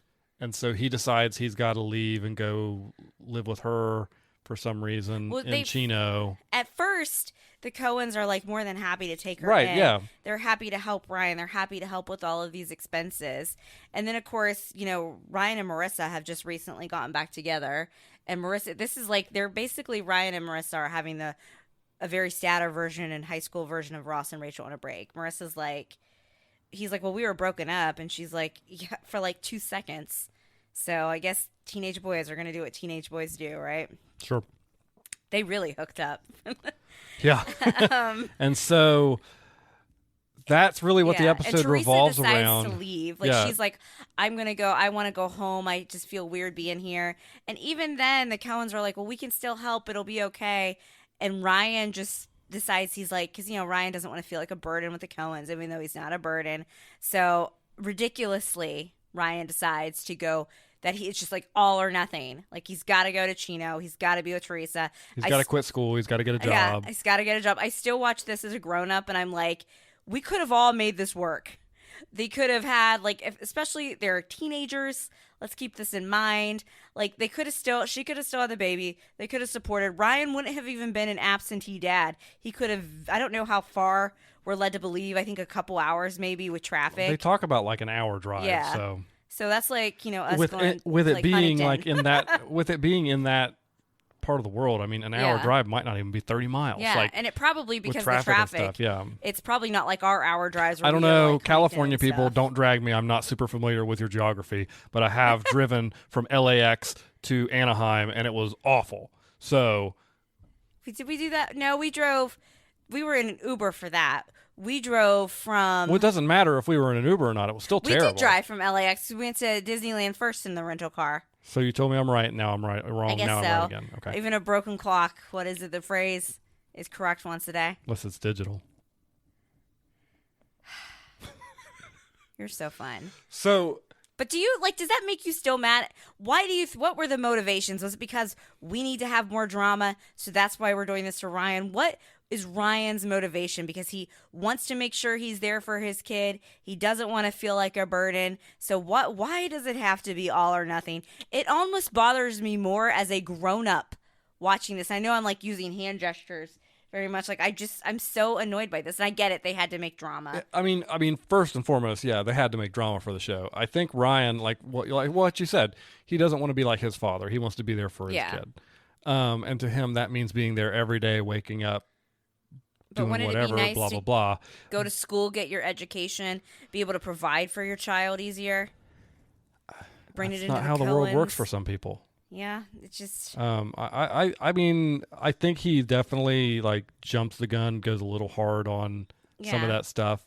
and so he decides he's got to leave and go live with her for some reason in Chino. At first, the Cohens are like more than happy to take her Right, in. yeah. They're happy to help Ryan. They're happy to help with all of these expenses. And then, of course, Ryan and Marissa have just recently gotten back together. And Marissa, this is like, they're basically, Ryan and Marissa are having a very sadder version and high school version of Ross and Rachel on a break. Marissa's like, he's like, well, we were broken up. And she's like, yeah, for like 2 seconds. So I guess teenage boys are going to do what teenage boys do, right? Sure. They really hooked up. Yeah. And so that's really what the episode revolves around. And Teresa decides to leave. Like, she's like, I'm going to go. I want to go home. I just feel weird being here. And even then, the Cohens are like, well, we can still help. It'll be okay. And Ryan just decides he's like, because, Ryan doesn't want to feel like a burden with the Cohens, even though he's not a burden. So ridiculously, Ryan decides to go, that it's just like all or nothing. Like, he's got to go to Chino. He's got to be with Teresa. He's got to quit school. He's got to get a job. Yeah, he's got to get a job. I still watch this as a grown-up, and I'm like, we could have all made this work. They could have had, like, especially they're teenagers. Let's keep this in mind. Like, she could have still had the baby. They could have supported. Ryan wouldn't have even been an absentee dad. He could have, I don't know how far we're led to believe. I think a couple hours maybe with traffic. They talk about like an hour drive. Yeah. So that's like, us with going with it like being Huntington. like in that with it being in that part of the world. I mean, an hour drive might not even be 30 miles. Yeah, like, and it probably because with of the traffic. and stuff, yeah. It's probably not like our hour drives. I don't know. California people, don't drag me. I'm not super familiar with your geography, but I have driven from LAX to Anaheim, and it was awful. So, did we do that? No, we drove. We were in an Uber for that. We drove from. Well, it doesn't matter if we were in an Uber or not. It was still terrible. We did drive from LAX. We went to Disneyland first in the rental car. So you told me I'm right. Now I'm right. Wrong. I guess now so. I'm right again. Okay. Even a broken clock. What is it? The phrase is correct once a day. Unless it's digital. You're so fun. So. But do you does that make you still mad? Why do you, what were the motivations? Was it because we need to have more drama? So that's why we're doing this to Ryan. What is Ryan's motivation? Because he wants to make sure he's there for his kid. He doesn't want to feel like a burden. So why does it have to be all or nothing? It almost bothers me more as a grown up watching this. I know I'm like using hand gestures very much. Like, I'm so annoyed by this. And I get it. They had to make drama. I mean, first and foremost, yeah, they had to make drama for the show. I think Ryan, like what you said, he doesn't want to be like his father. He wants to be there for his kid. And to him, that means being there every day, waking up, doing whatever, blah, blah, blah. Go to school, get your education, be able to provide for your child easier. Bring it into not how the world works for some people. Yeah, it's just. I mean, I think he definitely like jumps the gun, goes a little hard on some of that stuff.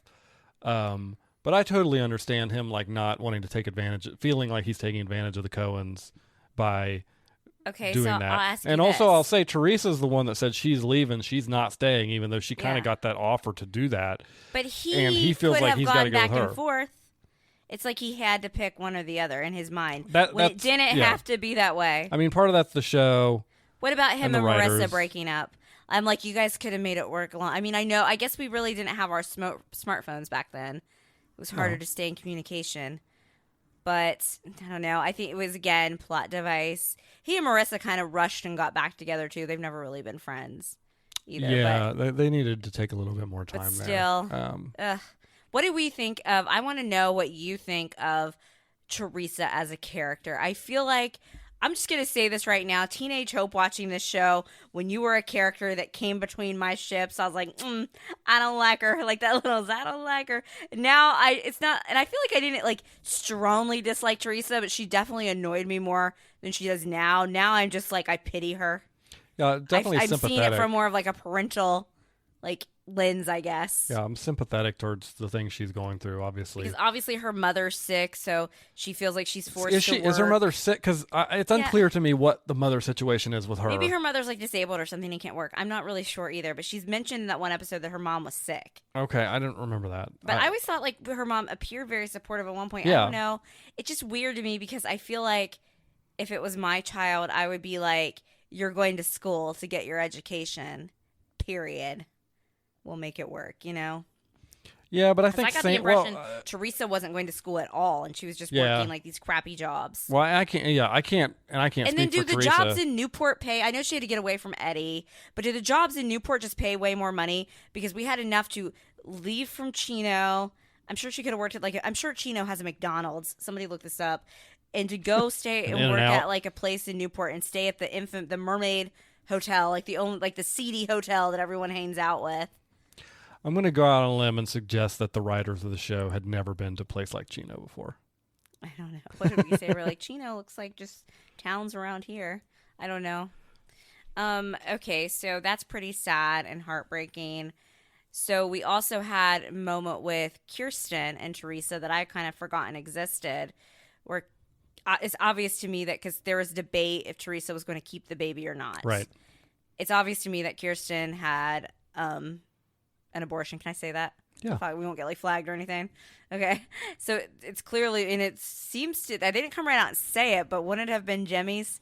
But I totally understand him like not wanting to take advantage, feeling like he's taking advantage of the Cohens by doing that. I'll ask you and also, this. I'll say Teresa's the one that said she's leaving, she's not staying, even though she kind of got that offer to do that. But and he feels could like have he's gone got to go back with her. and forth. It's like he had to pick one or the other in his mind. It didn't have to be that way. I mean, part of that's the show. What about him and writers. Marissa breaking up? I'm like, you guys could have made it work along. I mean, I guess we really didn't have our smartphones back then. It was harder to stay in communication. But I don't know. I think it was, again, plot device. He and Marissa kind of rushed and got back together, too. They've never really been friends either. Yeah, they needed to take a little bit more time but there. Still, what do we think of? I want to know what you think of Teresa as a character. I feel like, I'm just going to say this right now. Teenage Hope watching this show, when you were a character that came between my ships, I was like, I don't like her. Like that little, I don't like her. Now, it's not, and I feel like I didn't like strongly dislike Teresa, but she definitely annoyed me more than she does now. Now I'm just like, I pity her. Yeah, definitely I'm sympathetic. seeing it from more of like a parental, like, lens, I guess. Yeah, I'm sympathetic towards the things she's going through, obviously. Because obviously her mother's sick, so she feels like she's forced to work. Is her mother sick? Because it's unclear to me what the mother situation is with her. Maybe her mother's like disabled or something and can't work. I'm not really sure either, but she's mentioned in that one episode that her mom was sick. Okay, I didn't remember that. But I always thought like her mom appeared very supportive at one point. Yeah. I don't know. It's just weird to me because I feel like if it was my child, I would be like, you're going to school to get your education, period. We'll make it work, you know? Yeah, but I 'Cause think I got the same. impression Well, Teresa wasn't going to school at all, and she was just Yeah. working like these crappy jobs. well, I can't. Yeah, I can't, and I can't And then speak do for the Teresa. jobs in Newport pay? I know she had to get away from Eddie, but do the jobs in Newport just pay way more money? Because we had enough to leave from Chino. I'm sure she could have worked at I'm sure Chino has a McDonald's. Somebody look this up. And to go stay and work In-N-Out. at like a place in Newport and stay at the Mermaid Hotel, like the seedy hotel that everyone hangs out with. I'm going to go out on a limb and suggest that the writers of the show had never been to a place like Chino before. I don't know. What did we say? We're like, Chino looks like just towns around here. I don't know. Okay, so that's pretty sad and heartbreaking. So we also had a moment with Kirsten and Teresa that I kind of forgotten existed, where it's obvious to me that because there was debate if Teresa was going to keep the baby or not. Right. It's obvious to me that Kirsten had an abortion. Can I say that? Yeah. We won't get like flagged or anything. Okay. So it's clearly, and it seems to, they didn't come right out and say it, but wouldn't it have been Jimmy's?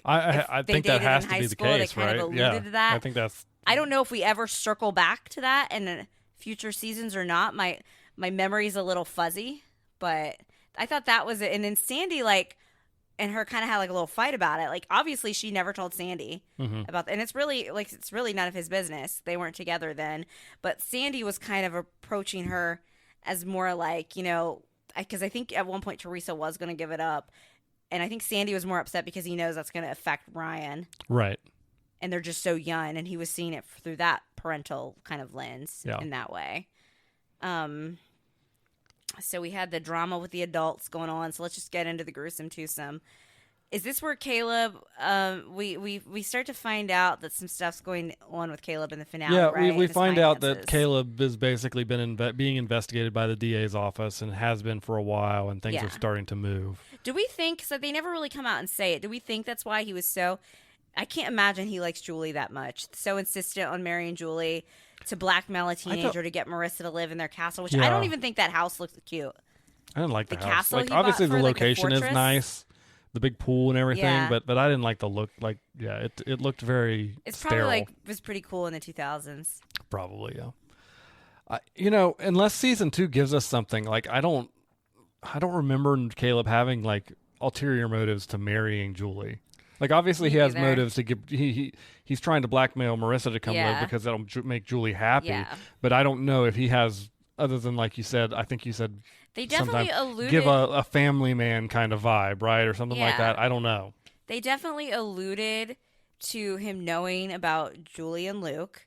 I they think that dated has in to high be the school, they case, kind right? of alluded to that. I think that's. I don't know if we ever circle back to that in future seasons or not. My memory's a little fuzzy, but I thought that was it. And then Sandy, and her kind of had like a little fight about it. Like, obviously she never told Sandy about and it's really none of his business. They weren't together then, but Sandy was kind of approaching her as more like, because I think at one point Teresa was going to give it up, and I think Sandy was more upset because he knows that's going to affect Ryan, Right. and they're just so young, and he was seeing it through that parental kind of lens in that way. So we had the drama with the adults going on. So let's just get into the gruesome twosome. Is this where Caleb? We start to find out that some stuff's going on with Caleb in the finale. Yeah, right? we His find out that finances. Caleb has basically been being investigated by the DA's office and has been for a while, and things Yeah. are starting to move. Do we think so? They never really come out and say it. Do we think that's why he was so? I can't imagine he likes Julie that much. So insistent on marrying Julie, to blackmail a teenager to get Marissa to live in their castle, which I don't even think that house looks cute. I didn't like the house. castle he bought Obviously, for, the the location is fortress? nice, the big pool and everything, Yeah. but I didn't like the look. It looked very It's sterile. probably was pretty cool in the 2000s. Probably, yeah. Unless season 2 gives us something, I don't remember Caleb having ulterior motives to marrying Julie. Obviously, he has either. motives to give. He's trying to blackmail Marissa to come live because that'll make Julie happy. Yeah. But I don't know if he has, other than like you said. I think you said They definitely sometime, alluded. give a family man kind of vibe, right, or something like Yeah. that. I don't know. They definitely alluded to him knowing about Julie and Luke.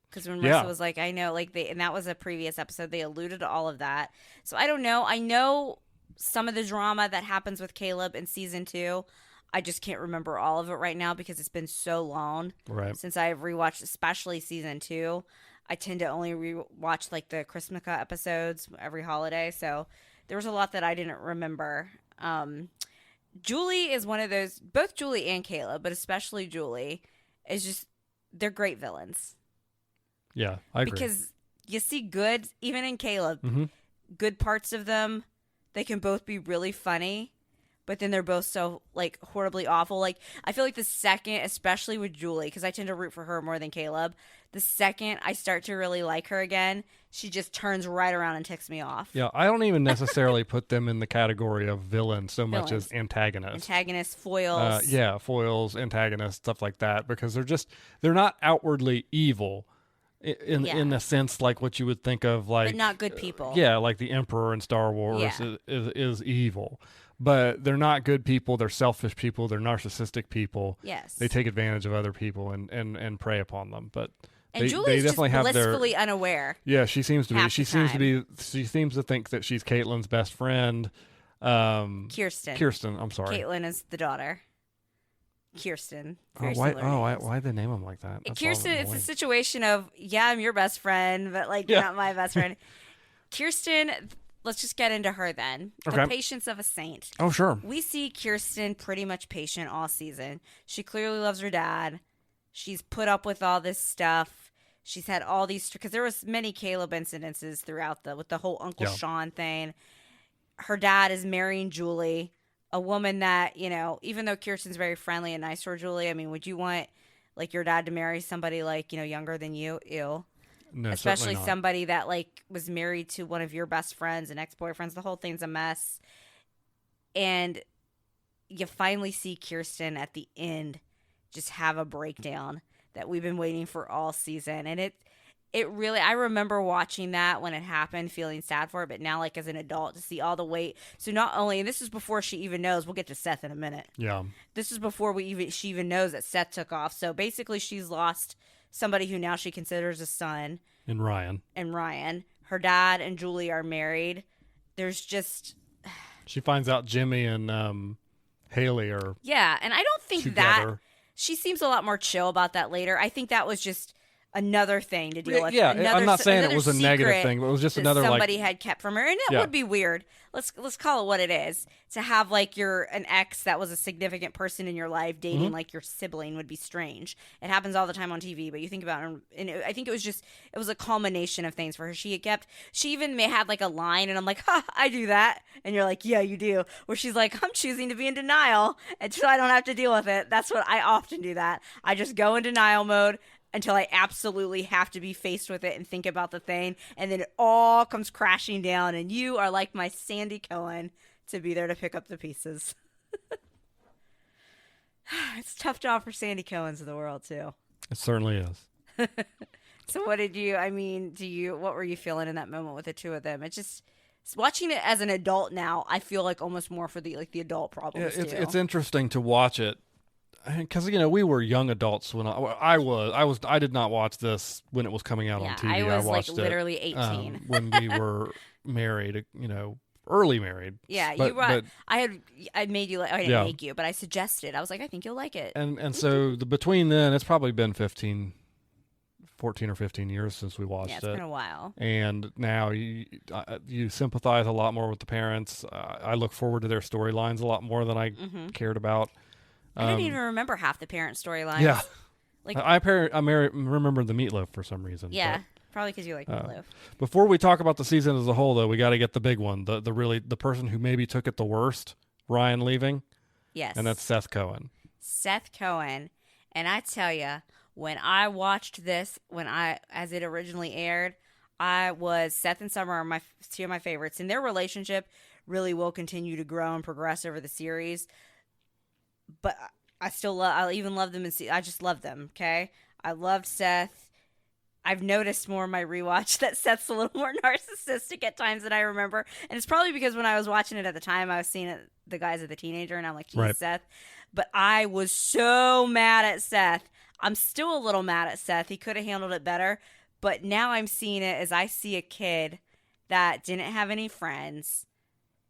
Because when Marissa Yeah. was like, I know, and that was a previous episode, they alluded to all of that. So I don't know. I know some of the drama that happens with Caleb in season 2. I just can't remember all of it right now because it's been so long Right. since I've rewatched, especially season 2. I tend to only rewatch the Christmasa episodes every holiday. So there was a lot that I didn't remember. Julie is one of those, both Julie and Caleb, but especially Julie, is just, they're great villains. Yeah, I agree. Because you see good, even in Caleb, Mhm. good parts of them, they can both be really funny, but then they're both so, horribly awful. I feel like the second, especially with Julie, because I tend to root for her more than Caleb, the second I start to really like her again, she just turns right around and ticks me off. Yeah, I don't even necessarily put them in the category of villain so much as antagonists. Antagonists, foils. Foils, antagonists, stuff like that, because they're not outwardly evil in the sense like what you would think of but not good people. like the Emperor in Star Wars is evil. But they're not good people. They're selfish people. They're narcissistic people. Yes. They take advantage of other people and prey upon them. But And they Julie's definitely just have blissfully unaware. Yeah, she seems to be. half She the seems to time. be. She seems to think that she's Caitlin's best friend. Kirsten. I'm sorry. Caitlin is the daughter. Kirsten. Oh, Very why? similar Oh, why? names. Why they name him like that? That's Kirsten, all it's a annoying. situation of, I'm your best friend, but you're not my best friend. Kirsten, let's just get into her then. The Okay. patience of a saint. Oh, sure. We see Kirsten pretty much patient all season. She clearly loves her dad. She's put up with all this stuff. She's had all these, because there was many Caleb incidences throughout with the whole Uncle Sean thing. Her dad is marrying Julie, a woman that, even though Kirsten's very friendly and nice toward Julie, I mean, would you want your dad to marry somebody younger than you? Ew. No, especially certainly not. somebody that like was married to one of your best friends and ex-boyfriends. The whole thing's a mess. And you finally see Kirsten at the end just have a breakdown that we've been waiting for all season. And it really, I remember watching that when it happened, feeling sad for it, but now like as an adult to see all the weight. So not only, and this is before she even knows, we'll get to Seth in a minute. Yeah. This is before she even knows that Seth took off. So basically she's lost somebody who now she considers a son. And Ryan. Her dad and Julie are married. There's just... She finds out Jimmy and Haley are Yeah, and I don't think together. that... She seems a lot more chill about that later. I think that was just another thing to deal with. Yeah, I'm not saying it another was a negative secret thing, but it was just that another somebody had kept from her, and it Yeah. would be weird. Let's call it what it is. To have like an ex that was a significant person in your life dating like your sibling would be strange. It happens all the time on TV, but you think about it, and I think it was a culmination of things for her. She even may have like a line, and I'm like, ha, I do that, and you're like, yeah, you do. Where she's like, I'm choosing to be in denial until I don't have to deal with it. That's what I often do. That I just go in denial mode until I absolutely have to be faced with it and think about the thing. And then it all comes crashing down. And you are like my Sandy Cohen to be there to pick up the pieces. It's a tough job for Sandy Cohens of the world, too. It certainly is. So what what were you feeling in that moment with the two of them? It's just... Watching it as an adult now, I feel like almost more for the adult problems, too. It's interesting to watch it. Because we were young adults when I did not watch this when it was coming out on TV. I was watched like literally 18 when we were married. Early married. Yeah, but I made you. I didn't make you, but I suggested. I was like, I think you'll like it. And so between then, it's probably been 14 or 15 years since we watched it. Yeah, it's been a while. And now you sympathize a lot more with the parents. I look forward to their storylines a lot more than I cared about. I didn't even remember half the parent storylines. Yeah. Like I remember the meatloaf for some reason. Yeah, probably because you like meatloaf. Before we talk about the season as a whole, though, we got to get the big one. The person who maybe took it the worst, Ryan leaving. Yes. And that's Seth Cohen. Seth Cohen. And I tell you, when I watched this, as it originally aired, Seth and Summer are two of my favorites. And their relationship really will continue to grow and progress over the series. But I even love them, and I just love them, okay? I loved Seth. I've noticed more in my rewatch that Seth's a little more narcissistic at times than I remember. And it's probably because when I was watching it at the time, I was seeing it, the guys as a teenager, and I'm like, he's Seth. But I was so mad at Seth. I'm still a little mad at Seth. He could have handled it better. But now I'm seeing it as I see a kid that didn't have any friends,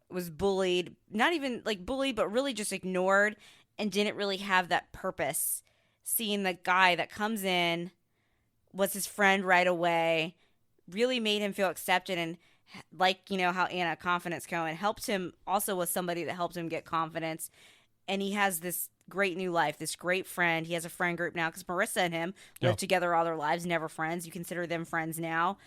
was bullied, not even like bullied, but really just ignored, and didn't really have that purpose. Seeing the guy that comes in, was his friend right away, really made him feel accepted, and like, how Anna Confidence Cohen helped him, also was somebody that helped him get confidence, and he has this great new life, this great friend. He has a friend group now because Marissa and him lived together all their lives, never friends. You consider them friends now.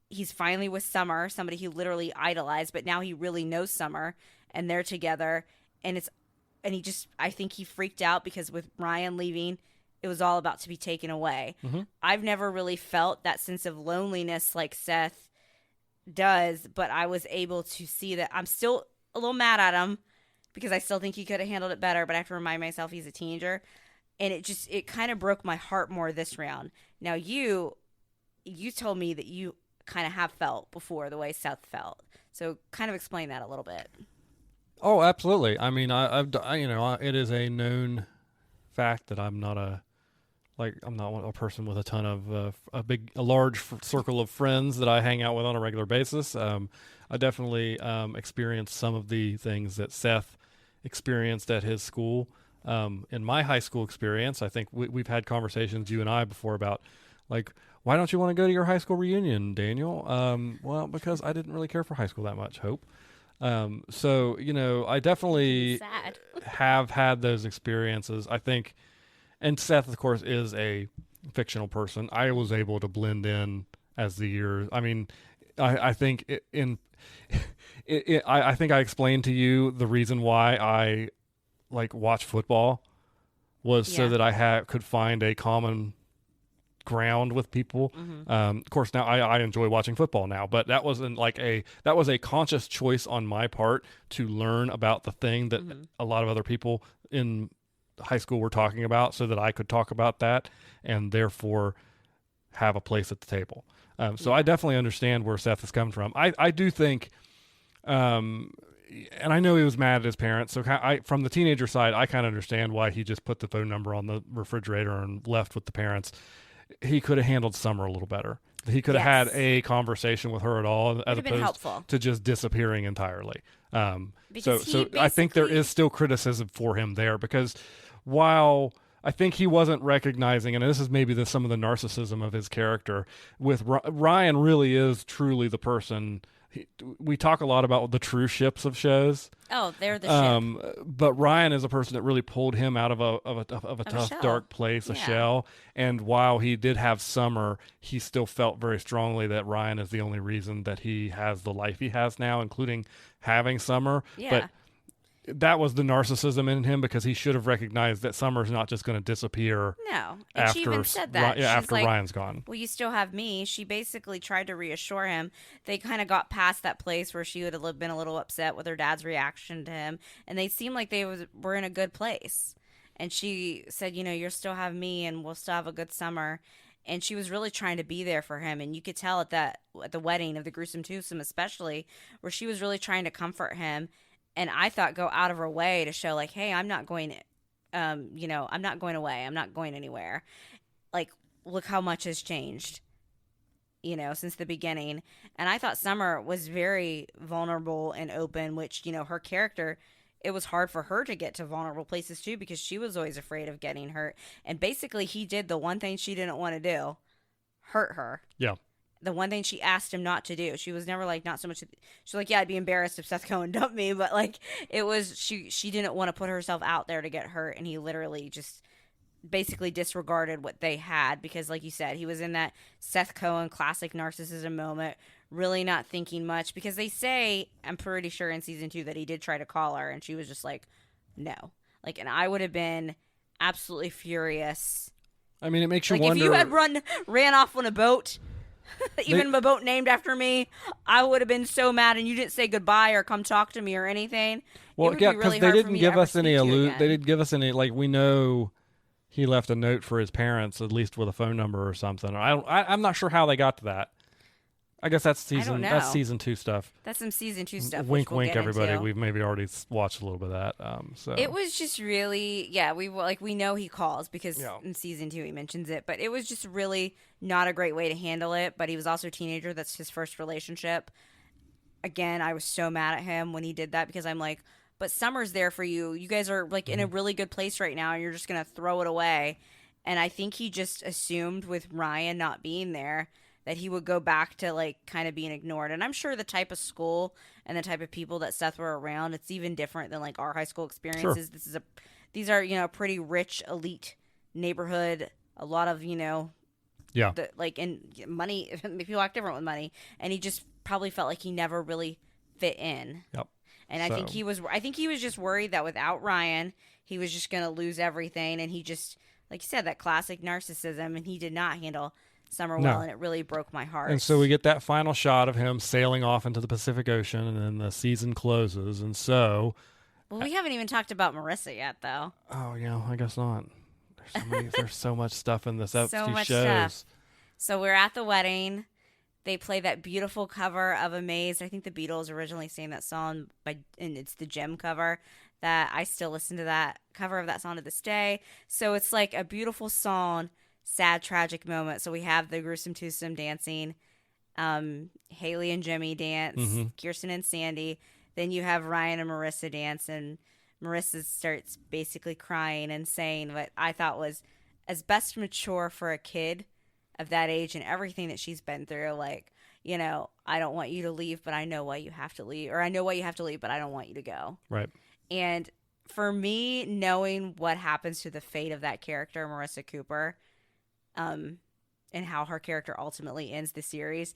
He's finally with Summer, somebody he literally idolized, but now he really knows Summer, and they're together, I think he freaked out because with Ryan leaving, it was all about to be taken away. Mm-hmm. I've never really felt that sense of loneliness like Seth does, but I was able to see that. I'm still a little mad at him because I still think he could have handled it better, but I have to remind myself he's a teenager. And it kind of broke my heart more this round. Now you told me that you kind of have felt before the way Seth felt. So kind of explain that a little bit. Oh, absolutely. I mean, it is a known fact that I'm not a person with a ton of a large circle of friends that I hang out with on a regular basis. I definitely experienced some of the things that Seth experienced at his school. In my high school experience, I think we've had conversations, you and I, before about like, why don't you want to go to your high school reunion, Daniel? Well, because I didn't really care for high school that much, Hope. So, I definitely have had those experiences. I think, and Seth, of course, is a fictional person. I was able to blend in as the years. I mean, I think I think I explained to you the reason why I watch football was so that I could find a common ground with people. Of course, now I enjoy watching football now, but that was a conscious choice on my part to learn about the thing that a lot of other people in high school were talking about, so that I could talk about that and therefore have a place at the table. So I definitely understand where Seth is coming from. I do think, and I know he was mad at his parents. So from the teenager side, I kind of understand why he just put the phone number on the refrigerator and left with the parents. He could have handled Summer a little better. He could have had a conversation with her at all, as opposed to just disappearing entirely. So I think there is still criticism for him there, because while I think he wasn't recognizing, and this is maybe some of the narcissism of his character, with Ryan really is truly the person. We talk a lot about the true ships of shows. Oh, they're the ship. But Ryan is a person that really pulled him out of a tough, dark place, a shell. And while he did have Summer, he still felt very strongly that Ryan is the only reason that he has the life he has now, including having Summer. Yeah. But that was the narcissism in him, because he should have recognized that Summer's not just going to disappear. No, and she even said that. After like, Ryan's gone. Well, you still have me. She basically tried to reassure him. They kind of got past that place where she would have been a little upset with her dad's reaction to him, and they seemed like they were in a good place. And she said, you'll still have me, and we'll still have a good summer. And she was really trying to be there for him, and you could tell at the wedding of the Gruesome Twosome, especially, where she was really trying to comfort him. And I thought go out of her way to show, like, hey, I'm not going, I'm not going away. I'm not going anywhere. Like, look how much has changed, since the beginning. And I thought Summer was very vulnerable and open, which, her character, it was hard for her to get to vulnerable places too, because she was always afraid of getting hurt. And basically he did the one thing she didn't want to do, hurt her. Yeah. The one thing she asked him not to do. She was never like, not so much. She's like, yeah, I'd be embarrassed if Seth Cohen dumped me. But like, it was, she didn't want to put herself out there to get hurt. And he literally just basically disregarded what they had, because like you said, he was in that Seth Cohen classic narcissism moment, really not thinking much, because they say, I'm pretty sure in season 2 that he did try to call her, and she was just like, no. Like, and I would have been absolutely furious. I mean, it makes you like, wonder. If you had ran off on a boat, even a boat named after me, I would have been so mad, and you didn't say goodbye or come talk to me or anything. Well, yeah, because they didn't give us any they didn't give us any, like, we know he left a note for his parents, at least with a phone number or something. I'm not sure how they got to that. I guess that's season 2 stuff. That's some season 2 stuff. Wink, we'll wink, everybody. Into. We've maybe already watched a little bit of that. So it was just really, we know he calls because in season 2 he mentions it, but it was just really not a great way to handle it. But he was also a teenager. That's his first relationship. Again, I was so mad at him when he did that, because I'm like, but Summer's there for you. You guys are like in a really good place right now, and you're just gonna throw it away. And I think he just assumed with Ryan not being there that he would go back to like kind of being ignored. And I'm sure the type of school and the type of people that Seth were around, it's even different than like our high school experiences. Sure. These are pretty rich elite neighborhood. A lot of money. People act different with money, and he just probably felt like he never really fit in. Yep. And I think he was just worried that without Ryan, he was just going to lose everything. And he just, like you said, that classic narcissism, and he did not handle Summer well, and it really broke my heart. And so we get that final shot of him sailing off into the Pacific Ocean, and then the season closes. And so, well, we haven't even talked about Marissa yet, though. Oh yeah, I guess not. There's so much stuff in this episode. So much stuff. So we're at the wedding. They play that beautiful cover of Amazed. I think the Beatles originally sang that song, and it's the Gem cover. That I still listen to that cover of that song to this day. So it's like a beautiful song. Sad, tragic moment. So we have the Gruesome Twosome dancing. Haley and Jimmy dance. Mm-hmm. Kirsten and Sandy. Then you have Ryan and Marissa dance. And Marissa starts basically crying and saying what I thought was as best mature for a kid of that age and everything that she's been through. Like, I don't want you to leave, but I know why you have to leave. Or I know why you have to leave, but I don't want you to go. Right. And for me, knowing what happens to the fate of that character, Marissa Cooper, and how her character ultimately ends the series,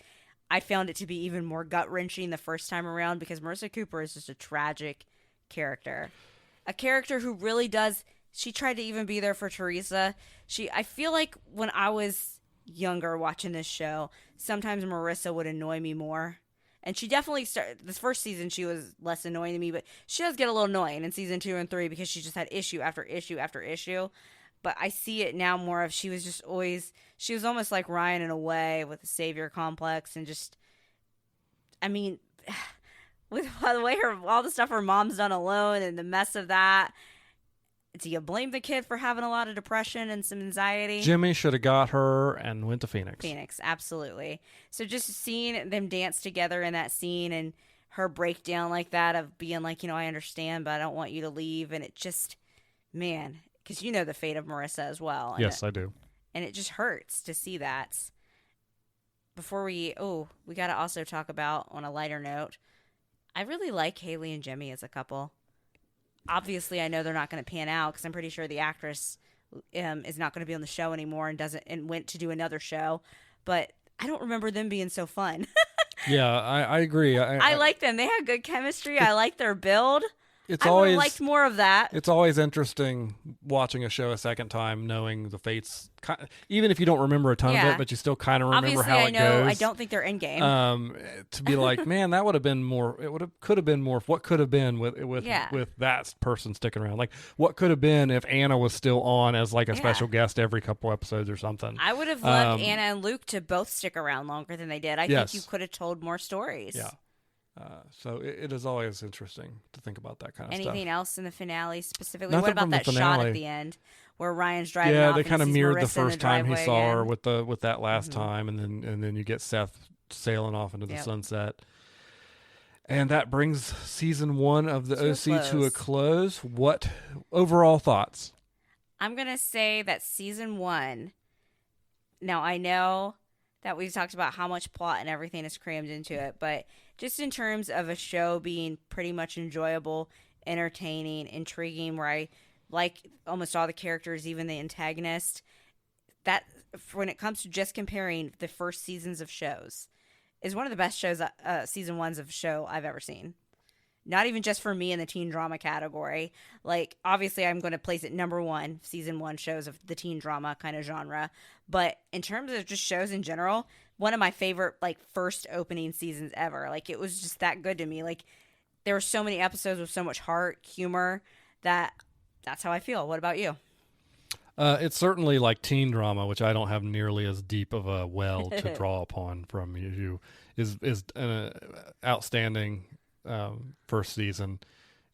I found it to be even more gut-wrenching the first time around, because Marissa Cooper is just a tragic character. A character who really does, she tried to even be there for Teresa. I feel like when I was younger watching this show, sometimes Marissa would annoy me more. And she definitely started, this first season, she was less annoying to me, but she does get a little annoying in season 2 and 3 because she just had issue after issue after issue. But I see it now more of she was almost like Ryan in a way with the savior complex and just, I mean, with the way all the stuff her mom's done alone and the mess of that. Do you blame the kid for having a lot of depression and some anxiety? Jimmy should have got her and went to Phoenix. Phoenix, absolutely. So just seeing them dance together in that scene and her breakdown like that of being like, I understand, but I don't want you to leave. And it just, man, because you know the fate of Marissa as well. Yes, I do. And it just hurts to see that. Before we got to also talk about, on a lighter note, I really like Haley and Jimmy as a couple. Obviously, I know they're not going to pan out because I'm pretty sure the actress is not going to be on the show anymore and went to do another show. But I don't remember them being so fun. Yeah, I agree. I like them. They had good chemistry. I like their build. I would have liked more of that. It's always interesting watching a show a second time, knowing the fates. Even if you don't remember a ton of it, but you still kind of remember Obviously, how it goes. I don't think they're in game. To be like, man, that would have been more. Could have been more. What could have been with that person sticking around? Like, what could have been if Anna was still on as like a special guest every couple episodes or something? I would have loved Anna and Luke to both stick around longer than they did. I think you could have told more stories. Yeah. So it is always interesting to think about that kind of stuff. Anything else in the finale specifically? Nothing what about from the that shot finale. at the end where Ryan's driving off? Yeah, they kind of mirrored the Marissa first time he saw her with that last Mm-hmm. time, and then you get Seth sailing off into the sunset. And that brings season 1 of the OC to a close. What overall thoughts? I'm going to say that season 1, now I know that we've talked about how much plot and everything is crammed into it, but just in terms of a show being pretty much enjoyable, entertaining, intriguing, where I like almost all the characters, even the antagonist, that when it comes to just comparing the first seasons of shows, is one of the best shows, season 1s of show I've ever seen. Not even just for me in the teen drama category. Like, obviously, I'm going to place it number 1, season 1 shows of the teen drama kind of genre. But in terms of just shows in general, one of my favorite, like, first opening seasons ever. Like, it was just that good to me. Like, there were so many episodes with so much heart, humor, that's how I feel. What about you? It's certainly like teen drama, which I don't have nearly as deep of a well to draw upon from you. Is an outstanding first season.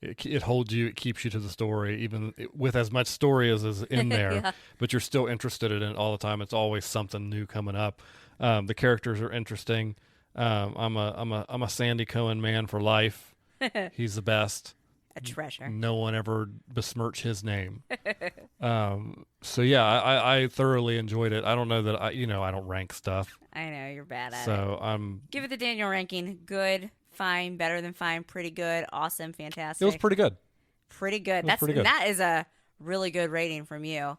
It holds you, it keeps you to the story, even with as much story as is in there, but you're still interested in it all the time. It's always something new coming up. The characters are interesting. I'm a Sandy Cohen man for life. He's the best. A treasure. No one ever besmirch his name. So yeah, I thoroughly enjoyed it. I don't know that I don't rank stuff. I know you're bad at it. So give it the Daniel ranking. Good, fine, better than fine, pretty good, awesome, fantastic. It was pretty good. Pretty good. That is a really good rating from you.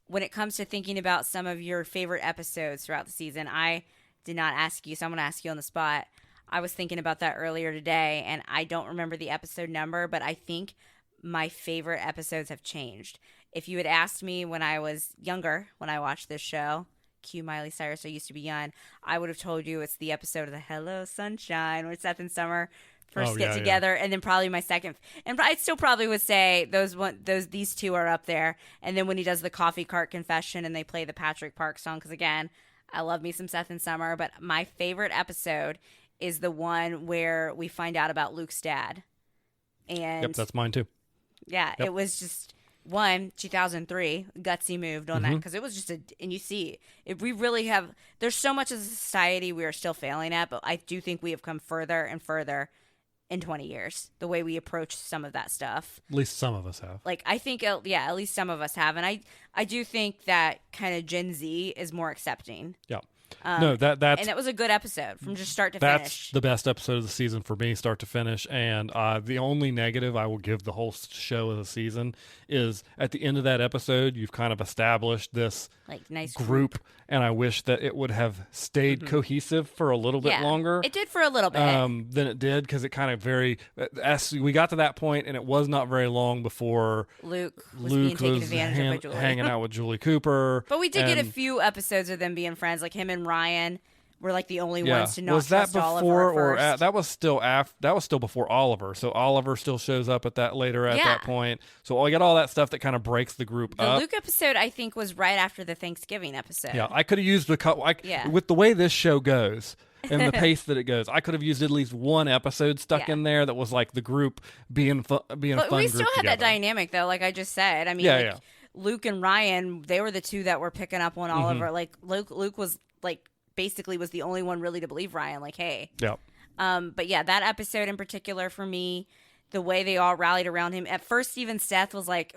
When it comes to thinking about some of your favorite episodes throughout the season, I did not ask you, so I'm going to ask you on the spot. I was thinking about that earlier today, and I don't remember the episode number, but I think my favorite episodes have changed. If you had asked me when I was younger, when I watched this show, cue Miley Cyrus, I used to be young, I would have told you it's the episode of the Hello Sunshine where Seth and Summer first get together, and then probably my second, and I still probably would say these two are up there. And then when he does the coffee cart confession and they play the Patrick Park song, because again, I love me some Seth and Summer, but my favorite episode is the one where we find out about Luke's dad. And yep, that's mine too. Yeah, yep. It was just 2003 gutsy moved on that, because it was just and you see we really have, there's so much as a society we are still failing at, but I do think we have come further and further in 20 years, the way we approach some of that stuff. At least some of us have. Like, I think, at least some of us have. And I do think that kind of Gen Z is more accepting. Yeah. No, that's and it was a good episode from just start to that's finish. the best episode of the season for me, start to finish. And the only negative I will give the whole show of the season is at the end of that episode, you've kind of established this Like nice group, and I wish that it would have stayed cohesive for a little bit longer. It did for a little bit. Than it did, because it kind of as we got to that point, and it was not very long before Luke was being taken advantage of by Julie. hanging out with Julie Cooper. But we did get a few episodes of them being friends, like him and Ryan were like the only ones to not was that trust before Oliver at first. that was still that was still before Oliver, so Oliver still shows up at that later at that point, so I get all that stuff that kind of breaks the group the up. Luke episode I think was right after the Thanksgiving episode. I could have used with the way this show goes and the pace that it goes, I could have used at least one episode stuck in there that was like the group being but fun we still group had together. that dynamic though, like I just said. I mean, Luke and Ryan, they were the two that were picking up on Oliver. Like Luke was like basically was the only one really to believe Ryan, like, hey. Yeah. But yeah, that episode in particular for me, the way they all rallied around him. At first, even Seth was like,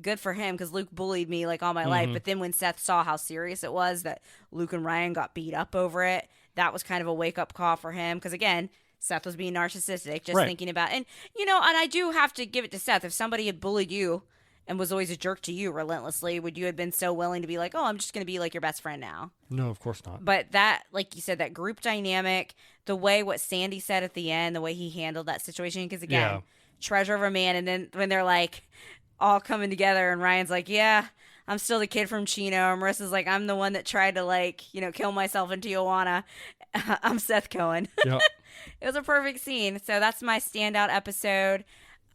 good for him, because Luke bullied me like all my life. But then when Seth saw how serious it was that Luke and Ryan got beat up over it, that was kind of a wake-up call for him. Because again, Seth was being narcissistic, just thinking about, and and I do have to give it to Seth. If somebody had bullied you and was always a jerk to you relentlessly, would you have been so willing to be like, oh, I'm just going to be like your best friend now? No, of course not. But that, like you said, that group dynamic, the way what Sandy said at the end, the way he handled that situation, because again, treasure of a man. And then when they're like all coming together and Ryan's like, yeah, I'm still the kid from Chino. And Marissa's like, I'm the one that tried to like, kill myself in Tijuana. I'm Seth Cohen. Yep. It was a perfect scene. So that's my standout episode.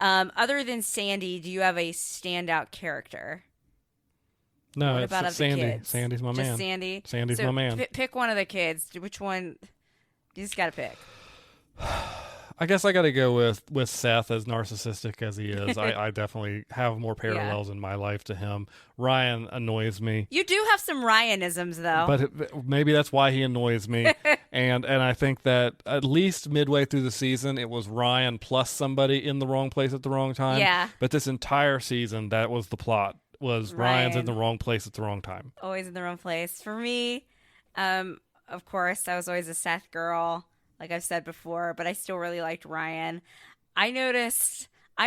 Other than Sandy, do you have a standout character? No, What it's about of the Sandy. kids? Sandy's my Just man. Sandy? Sandy's So my man. Pick one of the kids. Which one? You just got to pick. I guess I got to go with Seth, as narcissistic as he is. I definitely have more parallels in my life to him. Ryan annoys me. You do have some Ryanisms, though. But maybe that's why he annoys me. and I think that at least midway through the season, it was Ryan plus somebody in the wrong place at the wrong time. Yeah. But this entire season, that was the plot, was Ryan's in the wrong place at the wrong time. Always in the wrong place. For me, of course, I was always a Seth girl, like I've said before, but I still really liked Ryan. I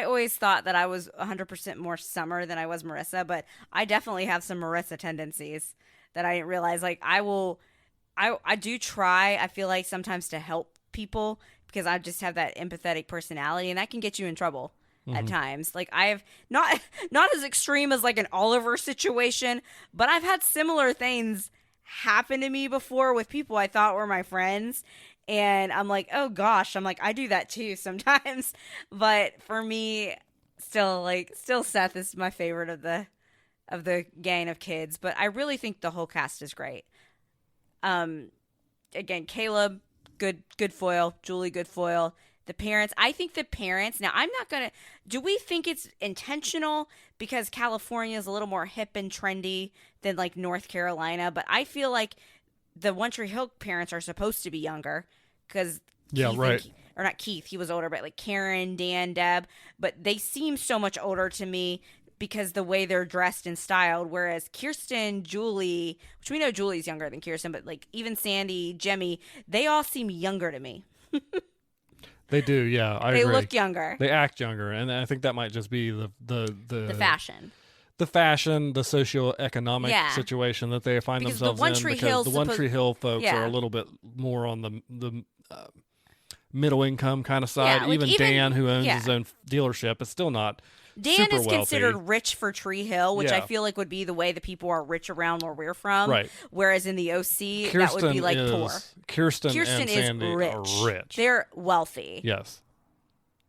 always thought that I was 100% more Summer than I was Marissa, but I definitely have some Marissa tendencies that I didn't realize. Like I do try, I feel like sometimes to help people because I just have that empathetic personality, and that can get you in trouble at times. Like I have not as extreme as like an Oliver situation, but I've had similar things happen to me before with people I thought were my friends. And I'm like, oh gosh, I'm like, I do that too sometimes. But for me, still Seth is my favorite of the gang of kids. But I really think the whole cast is great. Again, Caleb, good foil. Julie, good foil. The parents, I think the parents, now I'm not going to, do we think it's intentional because California is a little more hip and trendy than like North Carolina? But I feel like the One Tree Hill parents are supposed to be younger because or not Keith, he was older, but like Karen, Dan, Deb, but they seem so much older to me because the way they're dressed and styled, whereas Kirsten, Julie, which we know Julie's younger than Kirsten, but like even Sandy, Jemmy, they all seem younger to me. They do, yeah. I agree. They look younger. They act younger, and I think that might just be the fashion. The fashion, the socioeconomic situation that they find because themselves in, because the One Tree Hill folks are a little bit more on the middle income kind of side. Yeah, like even Dan, who owns his own dealership, is still not. Dan super is wealthy. considered rich for Tree Hill, which I feel like would be the way the people are rich around where we're from. Right. Whereas in the OC, that would be like poor. Kirsten and is Sandy rich. are rich. They're wealthy. Yes.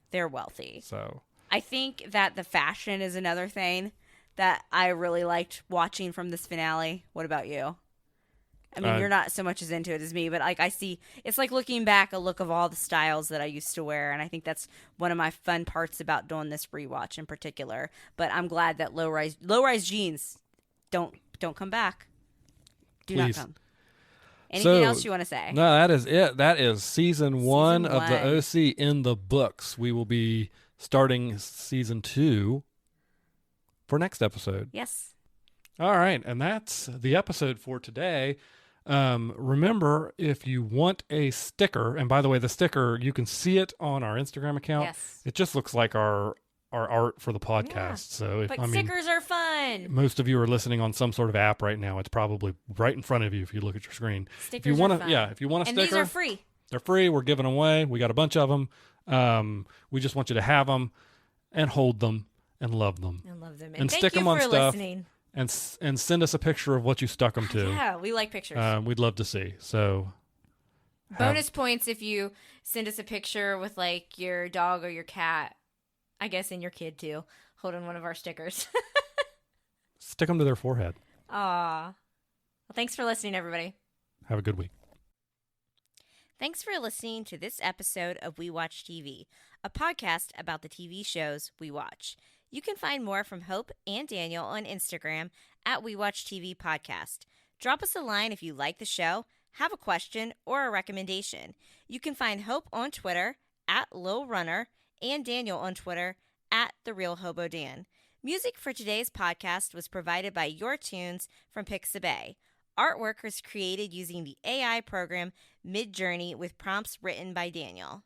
They're wealthy. So I think that the fashion is another thing that I really liked watching from this finale. What about you? I mean, you're not so much as into it as me, but like I see, it's like looking back a look of all the styles that I used to wear, and I think that's one of my fun parts about doing this rewatch in particular. But I'm glad that low rise jeans don't come back. Do not come. Anything else you want to say? No, that is it. That is season one of the OC in the books. We will be starting season 2 for next episode. Yes. All right, and that's the episode for today. Remember, if you want a sticker, and by the way, the sticker, you can see it on our Instagram account. Yes. It just looks like our art for the podcast. Yeah. So if, But I mean, stickers are fun. most of you are listening on some sort of app right now. It's probably right in front of you if you look at your screen. Stickers if you want are fun. if you want a And sticker, these are free. they're free. We're giving them away. We got a bunch of them. We just want you to have them and hold them and love them I love them. And thank stick you them on for stuff. listening. and send us a picture of what you stuck them to. Yeah, we like pictures. We'd love to see. So Bonus points if you send us a picture with like your dog or your cat. I guess and your kid too, holding one of our stickers. stick them to their forehead. Aw. Well, thanks for listening, everybody. Have a good week. Thanks for listening to this episode of We Watch TV, a podcast about the TV shows we watch. You can find more from Hope and Daniel on Instagram at We Watch TV Podcast. Drop us a line if you like the show, have a question, or a recommendation. You can find Hope on Twitter at Lil Runner and Daniel on Twitter at TheRealHoboDan. Music for today's podcast was provided by Your Tunes from Pixabay. Artwork was created using the AI program Midjourney with prompts written by Daniel.